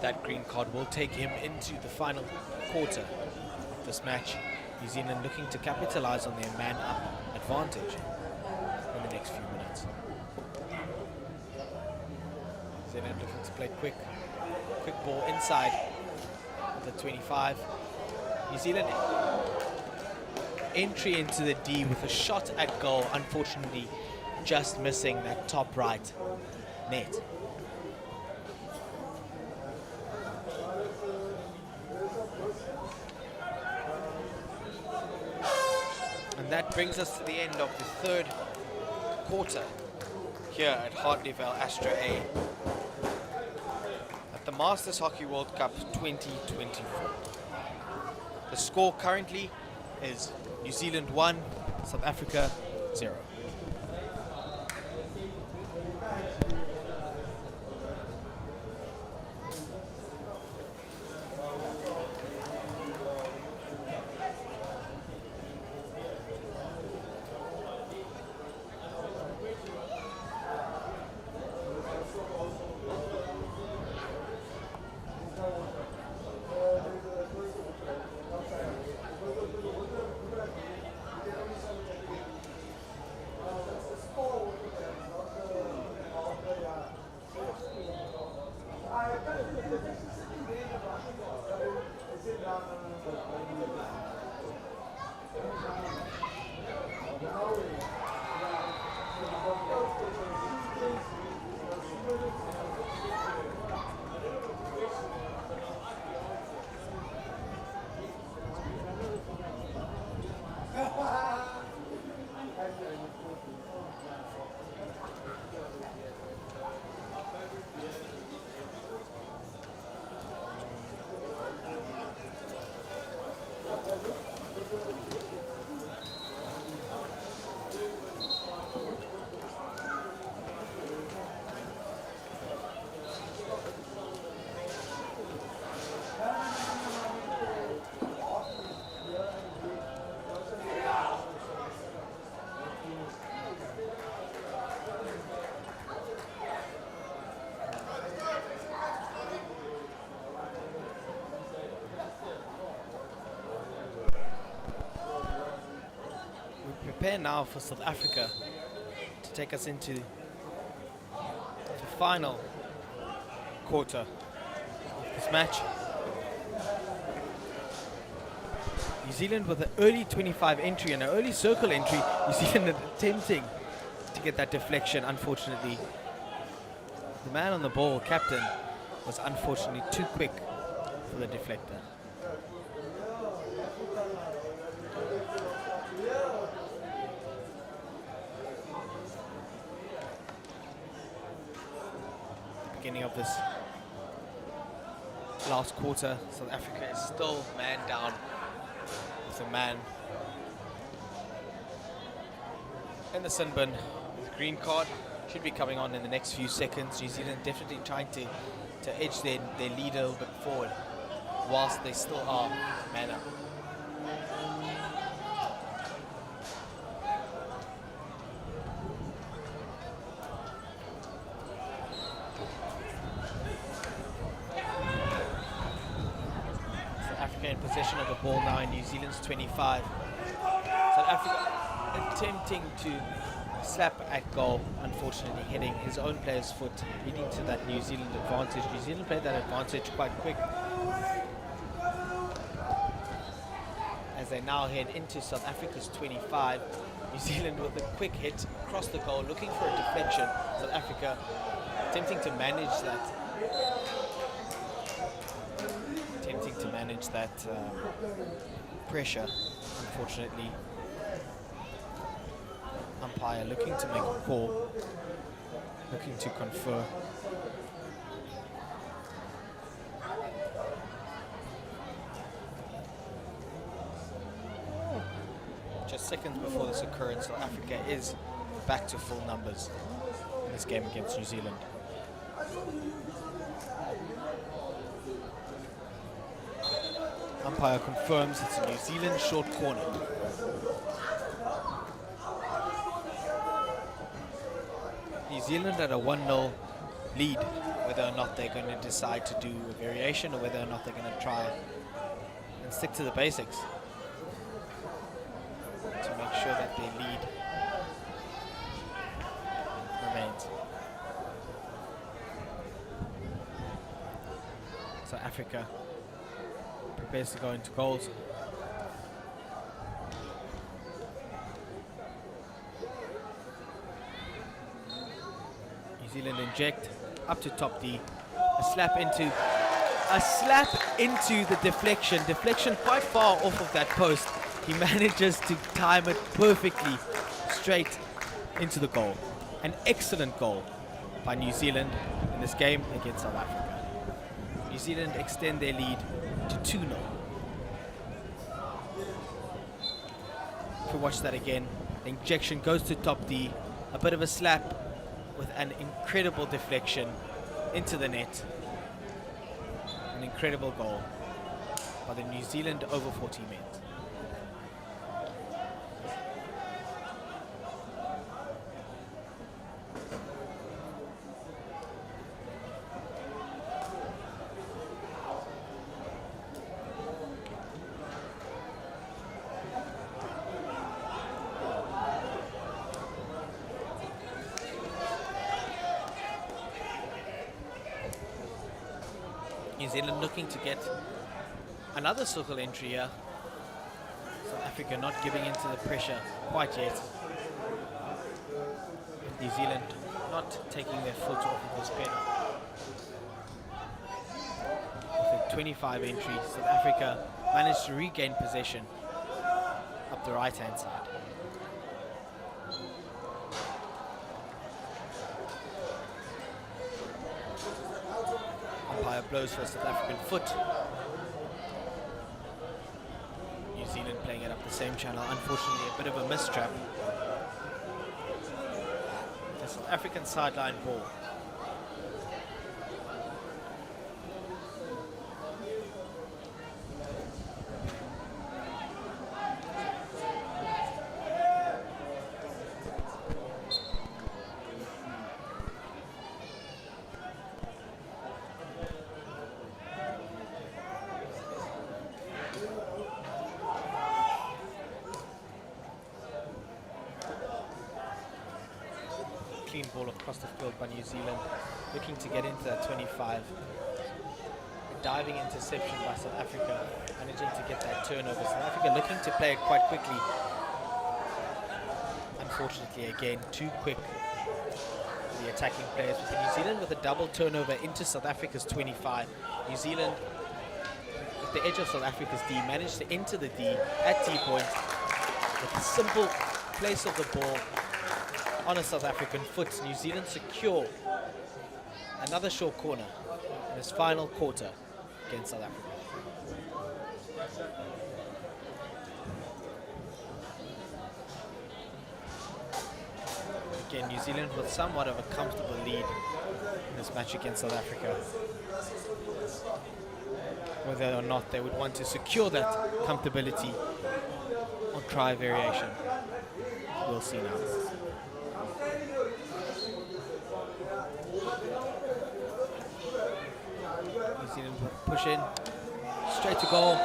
That green card will take him into the final quarter of this match. New Zealand looking to capitalize on their man-up advantage in the next few minutes. New Zealand looking to play quick ball inside the 25. New Zealand entry into the D with a shot at goal, unfortunately just missing that top right net. And that brings us to the end of the third quarter here at Hartleyvale Astra A at the Masters Hockey World Cup 2024. The score currently is New Zealand 1, South Africa 0. Prepare now for South Africa to take us into the final quarter of this match. New Zealand with an early 25 entry and an early circle entry. New Zealand attempting to get that deflection. Unfortunately, the man on the ball, captain, was unfortunately too quick for the deflector. Beginning of this last quarter, South Africa is still man down with a man in the sin bin with a green card. Should be coming on in the next few seconds. New Zealand definitely trying to edge their lead a little bit forward whilst they still are man up. In possession of the ball now in New Zealand's 25. South Africa attempting to slap at goal, unfortunately hitting his own player's foot, leading to that New Zealand advantage. New Zealand played that advantage quite quick as they now head into South Africa's 25. New Zealand with a quick hit across the goal, looking for a deflection. South Africa attempting to manage that. manage that pressure. Unfortunately, umpire looking to make a call, looking to confer. Just seconds before this occurrence, South Africa is back to full numbers in this game against New Zealand. Umpire confirms it's a New Zealand short corner. New Zealand at a 1-0 lead, whether or not they're going to decide to do a variation or whether or not they're going to try and stick to the basics to make sure that their lead remains. So Africa prepares to go into goals. New Zealand inject up to top D. A slap into the deflection quite far off of that post. He manages to time it perfectly straight into the goal. An excellent goal by New Zealand in this game against South Africa. New Zealand extend their lead to 2-0. If we watch that again, the injection goes to top D, a bit of a slap with an incredible deflection into the net. An incredible goal by the New Zealand over 40 men. New Zealand looking to get another circle entry here. South Africa not giving into the pressure quite yet. New Zealand not taking their foot off of this pedal. With a 25 entry, South Africa managed to regain possession up the right-hand side. Umpire blows for South African foot. New Zealand playing it up the same channel. Unfortunately, a bit of a mistrap. The South African sideline ball. Clean ball across the field by New Zealand, looking to get into that 25. A diving interception by South Africa, managing to get that turnover. South Africa looking to play it quite quickly. Unfortunately, again, too quick for the attacking players. With New Zealand with a double turnover into South Africa's 25. New Zealand, with the edge of South Africa's D, managed to enter the D at D point with a simple place of the ball on a South African foot. New Zealand secure another short corner in this final quarter against South Africa. Again, New Zealand with somewhat of a comfortable lead in this match against South Africa. Whether or not they would want to secure that comfortability or try a variation, we'll see now. New Zealand push in, straight to goal.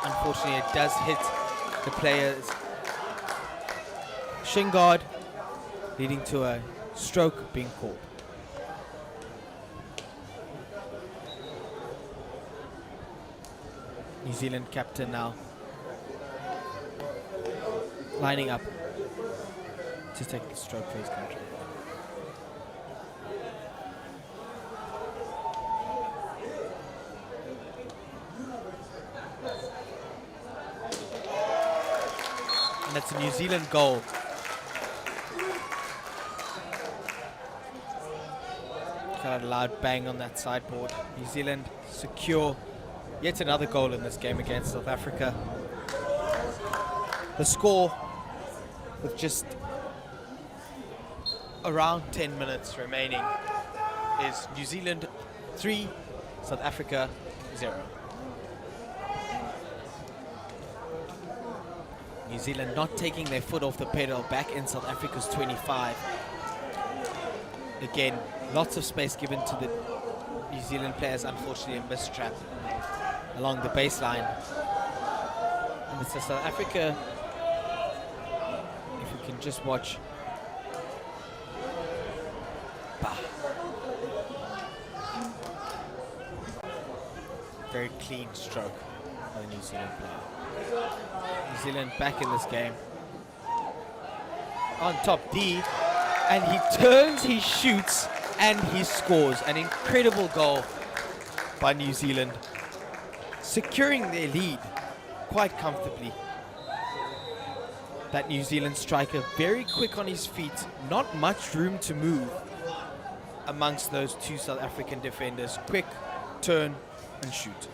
Unfortunately, it does hit the player's shin guard, leading to a stroke being called. New Zealand captain now lining up to take the stroke for his country. And it's a New Zealand goal. Got a loud bang on that sideboard. New Zealand secure yet another goal in this game against South Africa. The score with just around 10 minutes remaining is New Zealand 3, South Africa 0. New Zealand not taking their foot off the pedal back in South Africa's 25. Again, lots of space given to the New Zealand players, unfortunately a mistrap along the baseline. And it's South Africa, if we can just watch. Bah. Very clean stroke by the New Zealand player. New Zealand back in this game. On top D, and he turns, he shoots, and he scores. An incredible goal by New Zealand, securing their lead quite comfortably. That New Zealand striker very quick on his feet, not much room to move amongst those two South African defenders. Quick turn and shoot.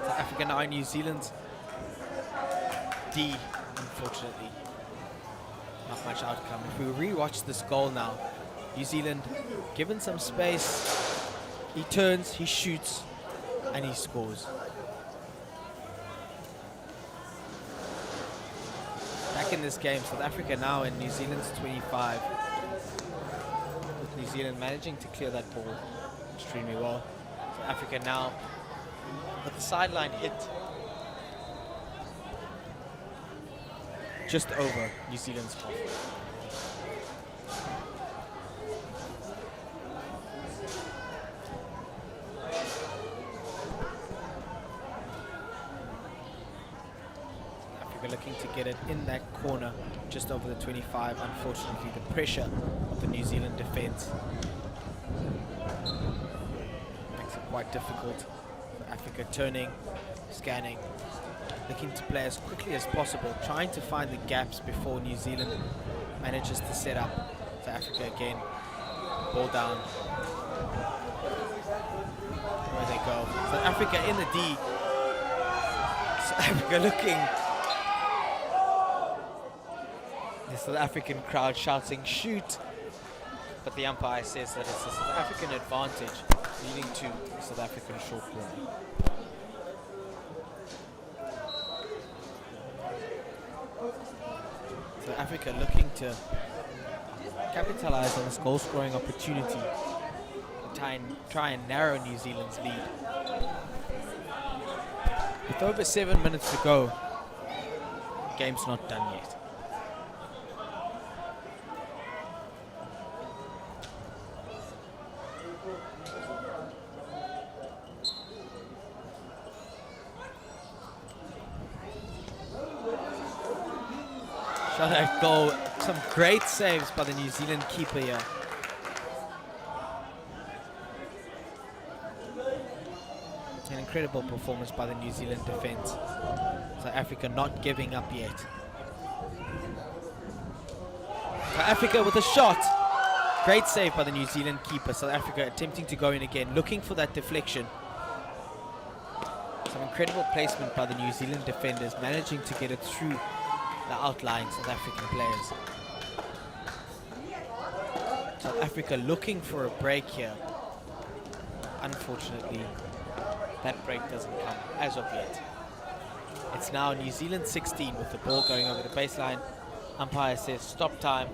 South Africa now, New Zealand's D, unfortunately. Not much outcome. If we rewatch this goal now, New Zealand given some space, he turns, he shoots, and he scores. Back in this game, South Africa now in New Zealand's 25. With New Zealand managing to clear that ball extremely well. South Africa now with the sideline hit just over New Zealand's half. Africa looking to get it in that corner just over the 25. Unfortunately, the pressure of the New Zealand defense makes it quite difficult. Africa turning, scanning, looking to play as quickly as possible, trying to find the gaps before New Zealand manages to set up. South Africa again, ball down. Where they go. South Africa in the D. South Africa looking. The South African crowd shouting shoot, but the umpire says that it's a South African advantage leading to South African short corner. South Africa looking to capitalize on this goal scoring opportunity, try and narrow New Zealand's lead. With over 7 minutes to go, the game's not done yet. Shot at goal. Some great saves by the New Zealand keeper here. An incredible performance by the New Zealand defense. South Africa not giving up yet. South Africa with a shot. Great save by the New Zealand keeper. South Africa attempting to go in again, looking for that deflection. Some incredible placement by the New Zealand defenders, managing to get it through the outlying South African players. South Africa looking for a break here. Unfortunately, that break doesn't come as of yet. It's now New Zealand 16 with the ball going over the baseline. Umpire says stop time.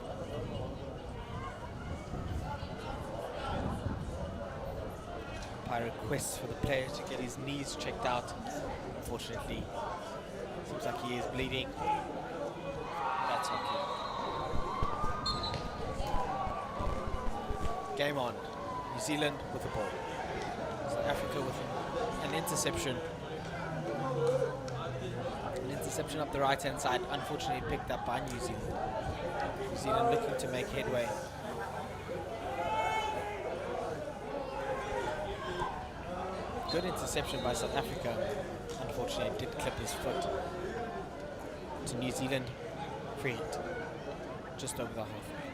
Umpire requests for the player to get his knees checked out. Unfortunately, seems like he is bleeding. That's okay. Game on. New Zealand with the ball. South Africa with an interception interception up the right-hand side, unfortunately picked up by New Zealand. New Zealand looking to make headway. Good interception by South Africa. Unfortunately, it did clip his foot. To New Zealand, free hit. Just over the halfway.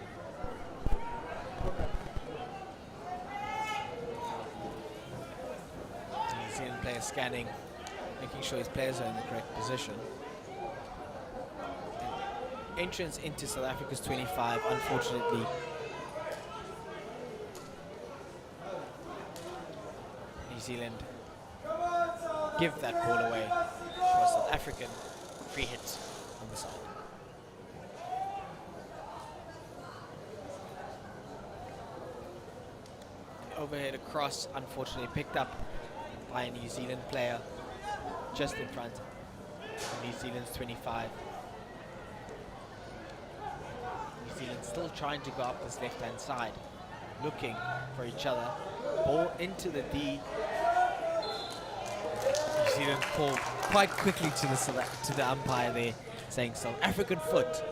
The New Zealand player scanning, making sure his players are in the correct position. And entrance into South Africa's 25, unfortunately. New Zealand give that ball away to a South African free hit on the side. An overhead across, unfortunately picked up by a New Zealand player just in front of New Zealand's 25. New Zealand still trying to go up this left-hand side, looking for each other. Ball into the D. New Zealand called quite quickly to the umpire there, saying South African foot.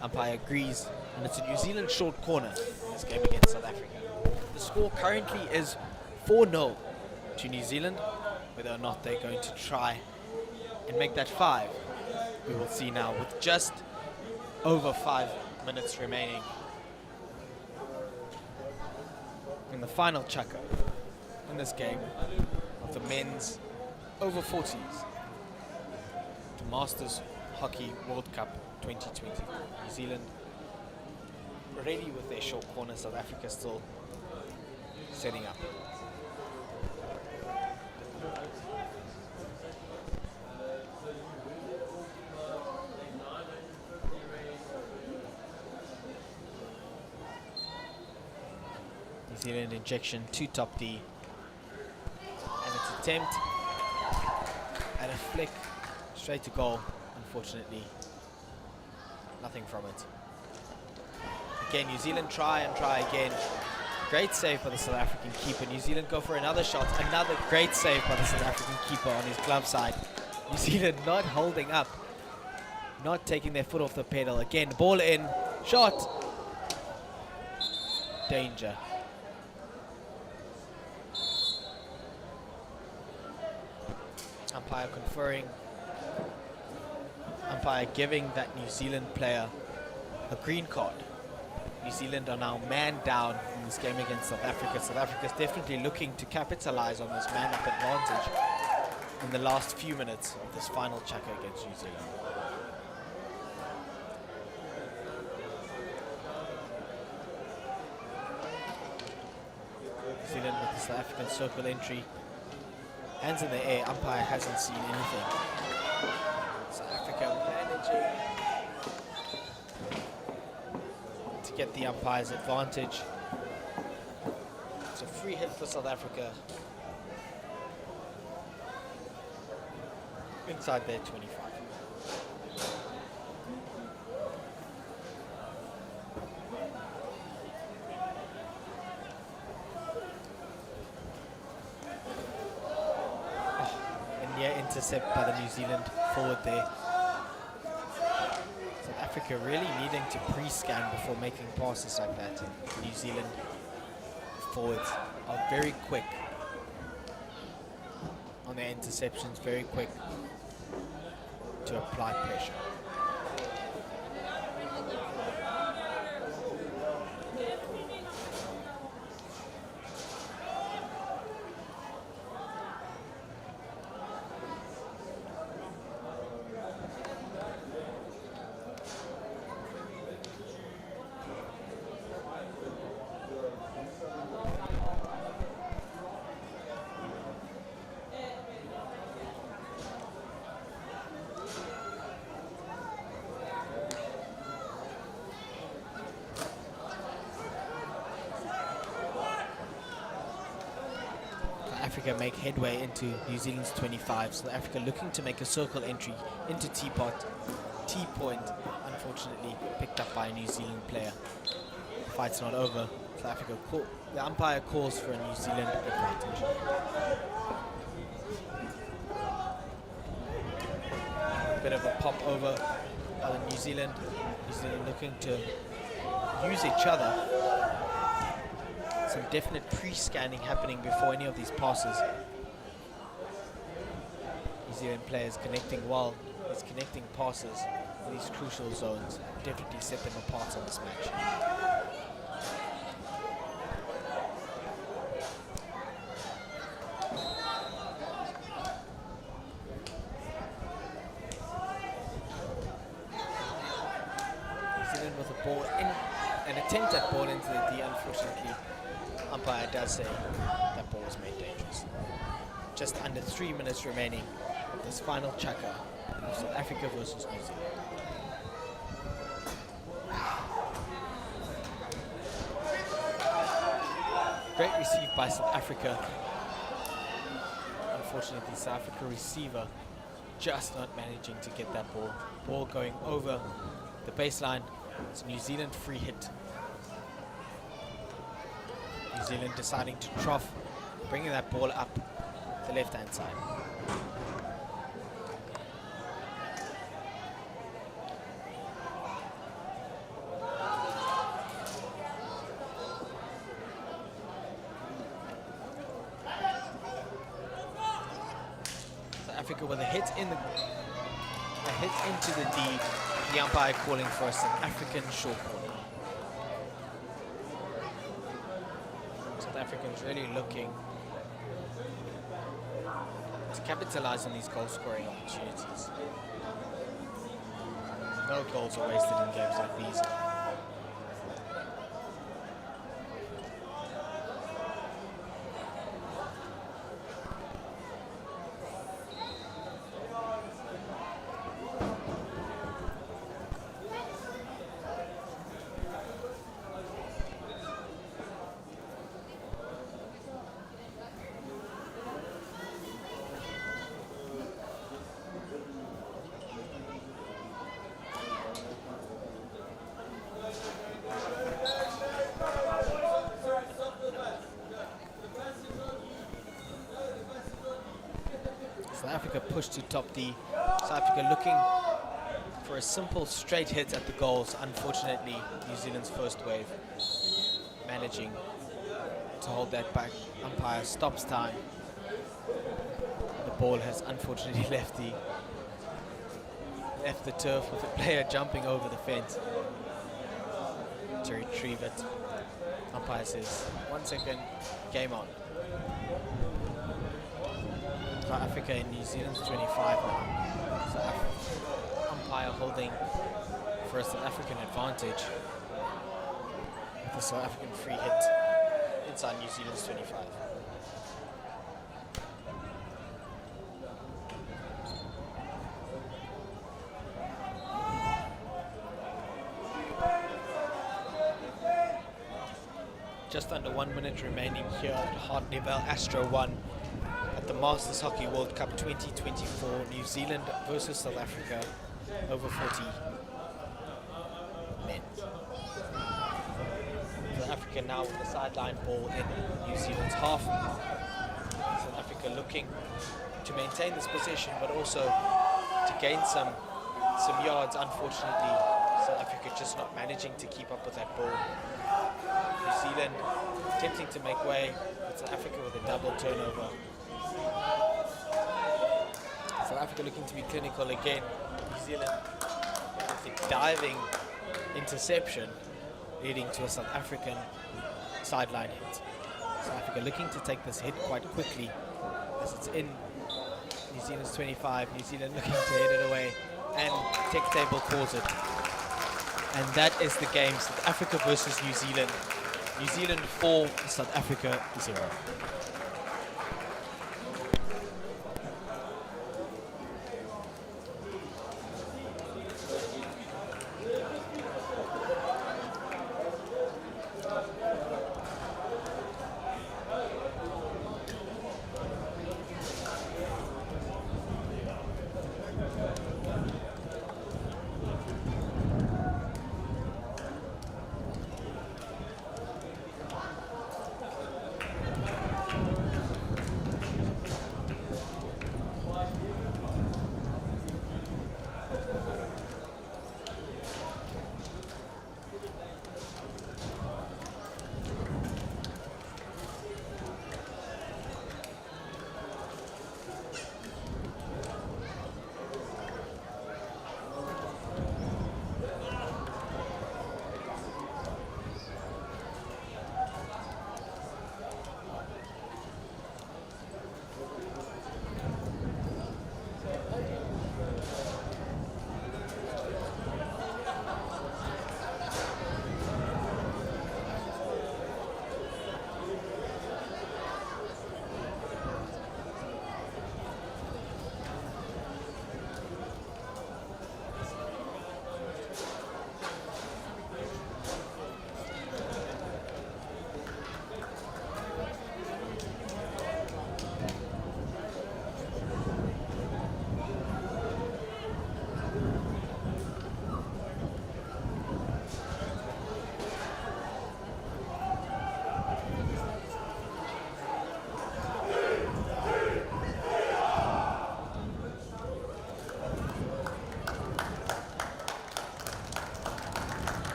Umpire agrees, and it's a New Zealand short corner in this game against South Africa. The score currently is 4-0 to New Zealand. Whether or not they're going to try and make that 5, we will see now with just over 5 minutes remaining. In the final chucker in this game of the men's over 40s, the Masters Hockey World Cup 2020. New Zealand ready with their short corner, South Africa still setting up. New Zealand injection to top D, and its attempt at a flick straight to goal. Unfortunately, nothing from it. Again, New Zealand try and try again. Great save by the South African keeper. New Zealand go for another shot. Another great save by the South African keeper on his glove side. New Zealand not holding up, not taking their foot off the pedal. Again, ball in, shot. Danger. Umpire conferring. Umpire giving that New Zealand player a green card. New Zealand are now man down in this game against South Africa. South Africa is definitely looking to capitalize on this man-up advantage in the last few minutes of this final chucker against New Zealand. New Zealand with the South African circle entry. Hands in the air, umpire hasn't seen anything. South Africa managing to get the umpire's advantage. It's a free hit for South Africa. Inside their 25. Intercept by the New Zealand forward there. South Africa really needing to pre-scan before making passes like that. And New Zealand forwards are very quick on their interceptions, very quick to apply pressure. Africa make headway into New Zealand's 25. South Africa looking to make a circle entry into T-point. Unfortunately picked up by a New Zealand player. The fight's not over. South Africa the umpire calls for a New Zealand advantage. bit of a pop over by New Zealand. New Zealand looking to use each other. Some definite pre-scanning happening before any of these passes. New Zealand players connecting well. These connecting passes in these crucial zones definitely set them apart in this match. With a ball in, an attempt at ball into the D. Unfortunately, umpire does say that ball was made dangerous. Just under 3 minutes remaining of this final chukka of South Africa versus New Zealand. Great receive by South Africa. Unfortunately, South Africa receiver just not managing to get that ball. Ball going over the baseline. It's a New Zealand free hit. New Zealand deciding to trough, bringing that ball up the left-hand side. South Africa with a hit into the D. The umpire calling for a South African short corner. South Africans really looking to capitalize on these goal scoring opportunities. No goals are wasted in games like these. South Africa pushed to top D. South Africa looking for a simple straight hit at the goals. Unfortunately, New Zealand's first wave managing to hold that back. Umpire stops time. The ball has unfortunately left the turf with the player jumping over the fence to retrieve it. Umpire says 1 second, game on. South Africa and New Zealand's 25 now. So umpire holding for a South African advantage with the South African free hit inside New Zealand's 25. Just under 1 minute remaining here at Hartlepool Astro 1 at the Masters Hockey World Cup 2024, New Zealand versus South Africa, over 40 men. South Africa now with the sideline ball in New Zealand's half. South Africa looking to maintain this position, but also to gain some yards. Unfortunately, South Africa just not managing to keep up with that ball. New Zealand attempting to make way, but South Africa with a double turnover. South Africa looking to be clinical again. New Zealand with a diving interception leading to a South African sideline hit. South Africa looking to take this hit quite quickly as it's in New Zealand's 25. New Zealand looking to head it away, and Tech Table calls it. And that is the game, South Africa versus New Zealand. New Zealand 4, South Africa 0.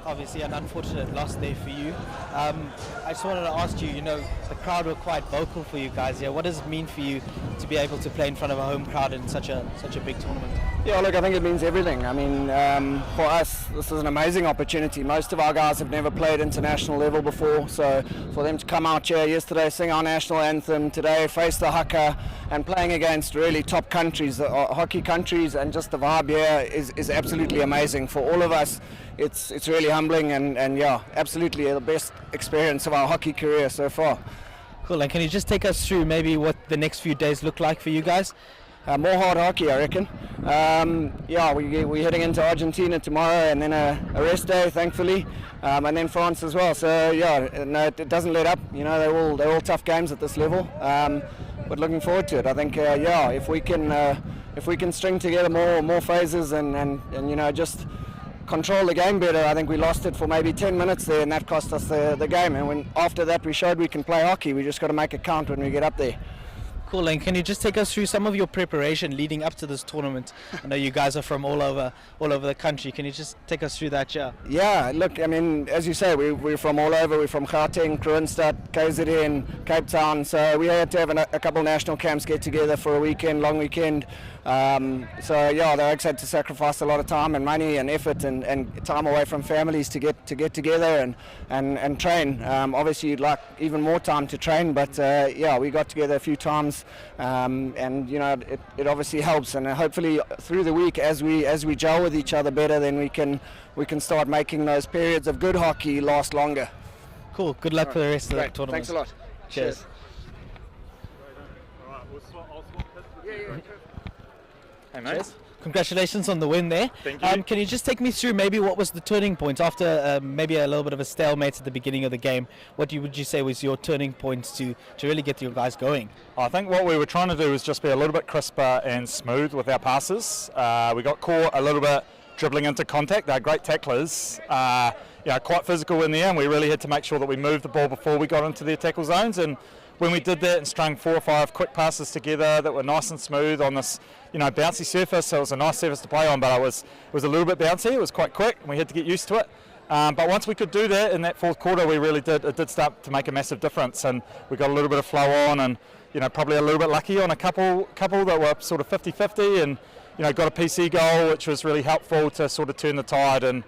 obviously an unfortunate loss there for you. I just wanted to ask you, the crowd were quite vocal for you guys here. What does it mean for you to be able to play in front of a home crowd in such a big tournament? Yeah, look, I think it means everything. I mean, for us, this is an amazing opportunity. Most of our guys have never played international level before, so for them to come out here yesterday, sing our national anthem, today face the Haka, and playing against really top countries, hockey countries, and just the vibe here is absolutely amazing. For all of us, it's really humbling, and yeah, absolutely the best experience of our hockey career so far. Cool, and can you just take us through maybe what the next few days look like for you guys? More hard hockey, I reckon. Yeah, we're heading into Argentina tomorrow, and then a rest day, thankfully, and then France as well. So yeah, no, it doesn't let up. They're all tough games at this level, but looking forward to it. I think yeah, if we can string together more phases and just control the game better. I think we lost it for maybe 10 minutes there, and that cost us the game. And after that, we showed we can play hockey. We just got to make it count when we get up there. Cool, and can you just take us through some of your preparation leading up to this tournament? I know you guys are from all over the country. Can you just take us through that, yeah? Yeah, look, I mean, as you say, we're from all over. We're from Gauteng, Kroonstad, KZN, Cape Town. So we had to have a couple national camps get together for a weekend, long weekend. So yeah, the Oaks had to sacrifice a lot of time and money and effort and time away from families to get together and train. Obviously, you'd like even more time to train, but yeah, we got together a few times, and it obviously helps. And hopefully, through the week, as we gel with each other better, then we can start making those periods of good hockey last longer. Cool. Good luck for the rest of the Great. tournament. Thanks a lot. Cheers. Hey mate. Cheers. Congratulations on the win there. Thank you. Can you just take me through maybe what was the turning point after maybe a little bit of a stalemate at the beginning of the game? What would you say was your turning point to really get your guys going? I think what we were trying to do was just be a little bit crisper and smooth with our passes. We got caught a little bit dribbling into contact. They're great tacklers. Quite physical in there, and we really had to make sure that we moved the ball before we got into their tackle zones. And when we did that and strung 4 or 5 quick passes together that were nice and smooth on this, bouncy surface, so it was a nice surface to play on, but it was a little bit bouncy. It was quite quick, and we had to get used to it. But once we could do that in that fourth quarter, it did start to make a massive difference, and we got a little bit of flow on, and probably a little bit lucky on a couple that were sort of 50-50, and got a PC goal, which was really helpful to sort of turn the tide, and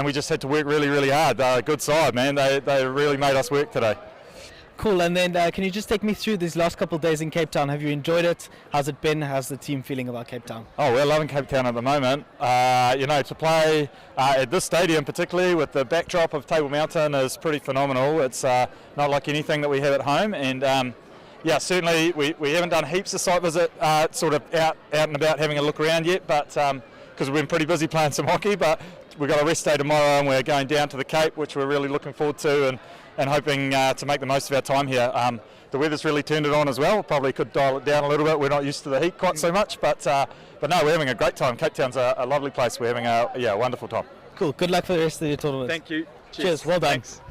we just had to work really, really hard. They're a good side, man. They really made us work today. Cool, and then can you just take me through these last couple of days in Cape Town? Have you enjoyed it? How's it been? How's the team feeling about Cape Town? Oh, we're loving Cape Town at the moment. To play at this stadium, particularly with the backdrop of Table Mountain, is pretty phenomenal. It's not like anything that we have at home, and certainly we haven't done heaps of site visit, sort of out and about having a look around yet, but because we've been pretty busy playing some hockey. But we've got a rest day tomorrow, and we're going down to the Cape, which we're really looking forward to, and hoping to make the most of our time here. The weather's really turned it on as well. Probably could dial it down a little bit. We're not used to the heat quite so much, but no, we're having a great time. Cape Town's a lovely place. We're having a wonderful time. Cool. Good luck for the rest of your tournament. Thank you. Cheers. Well done. Thanks.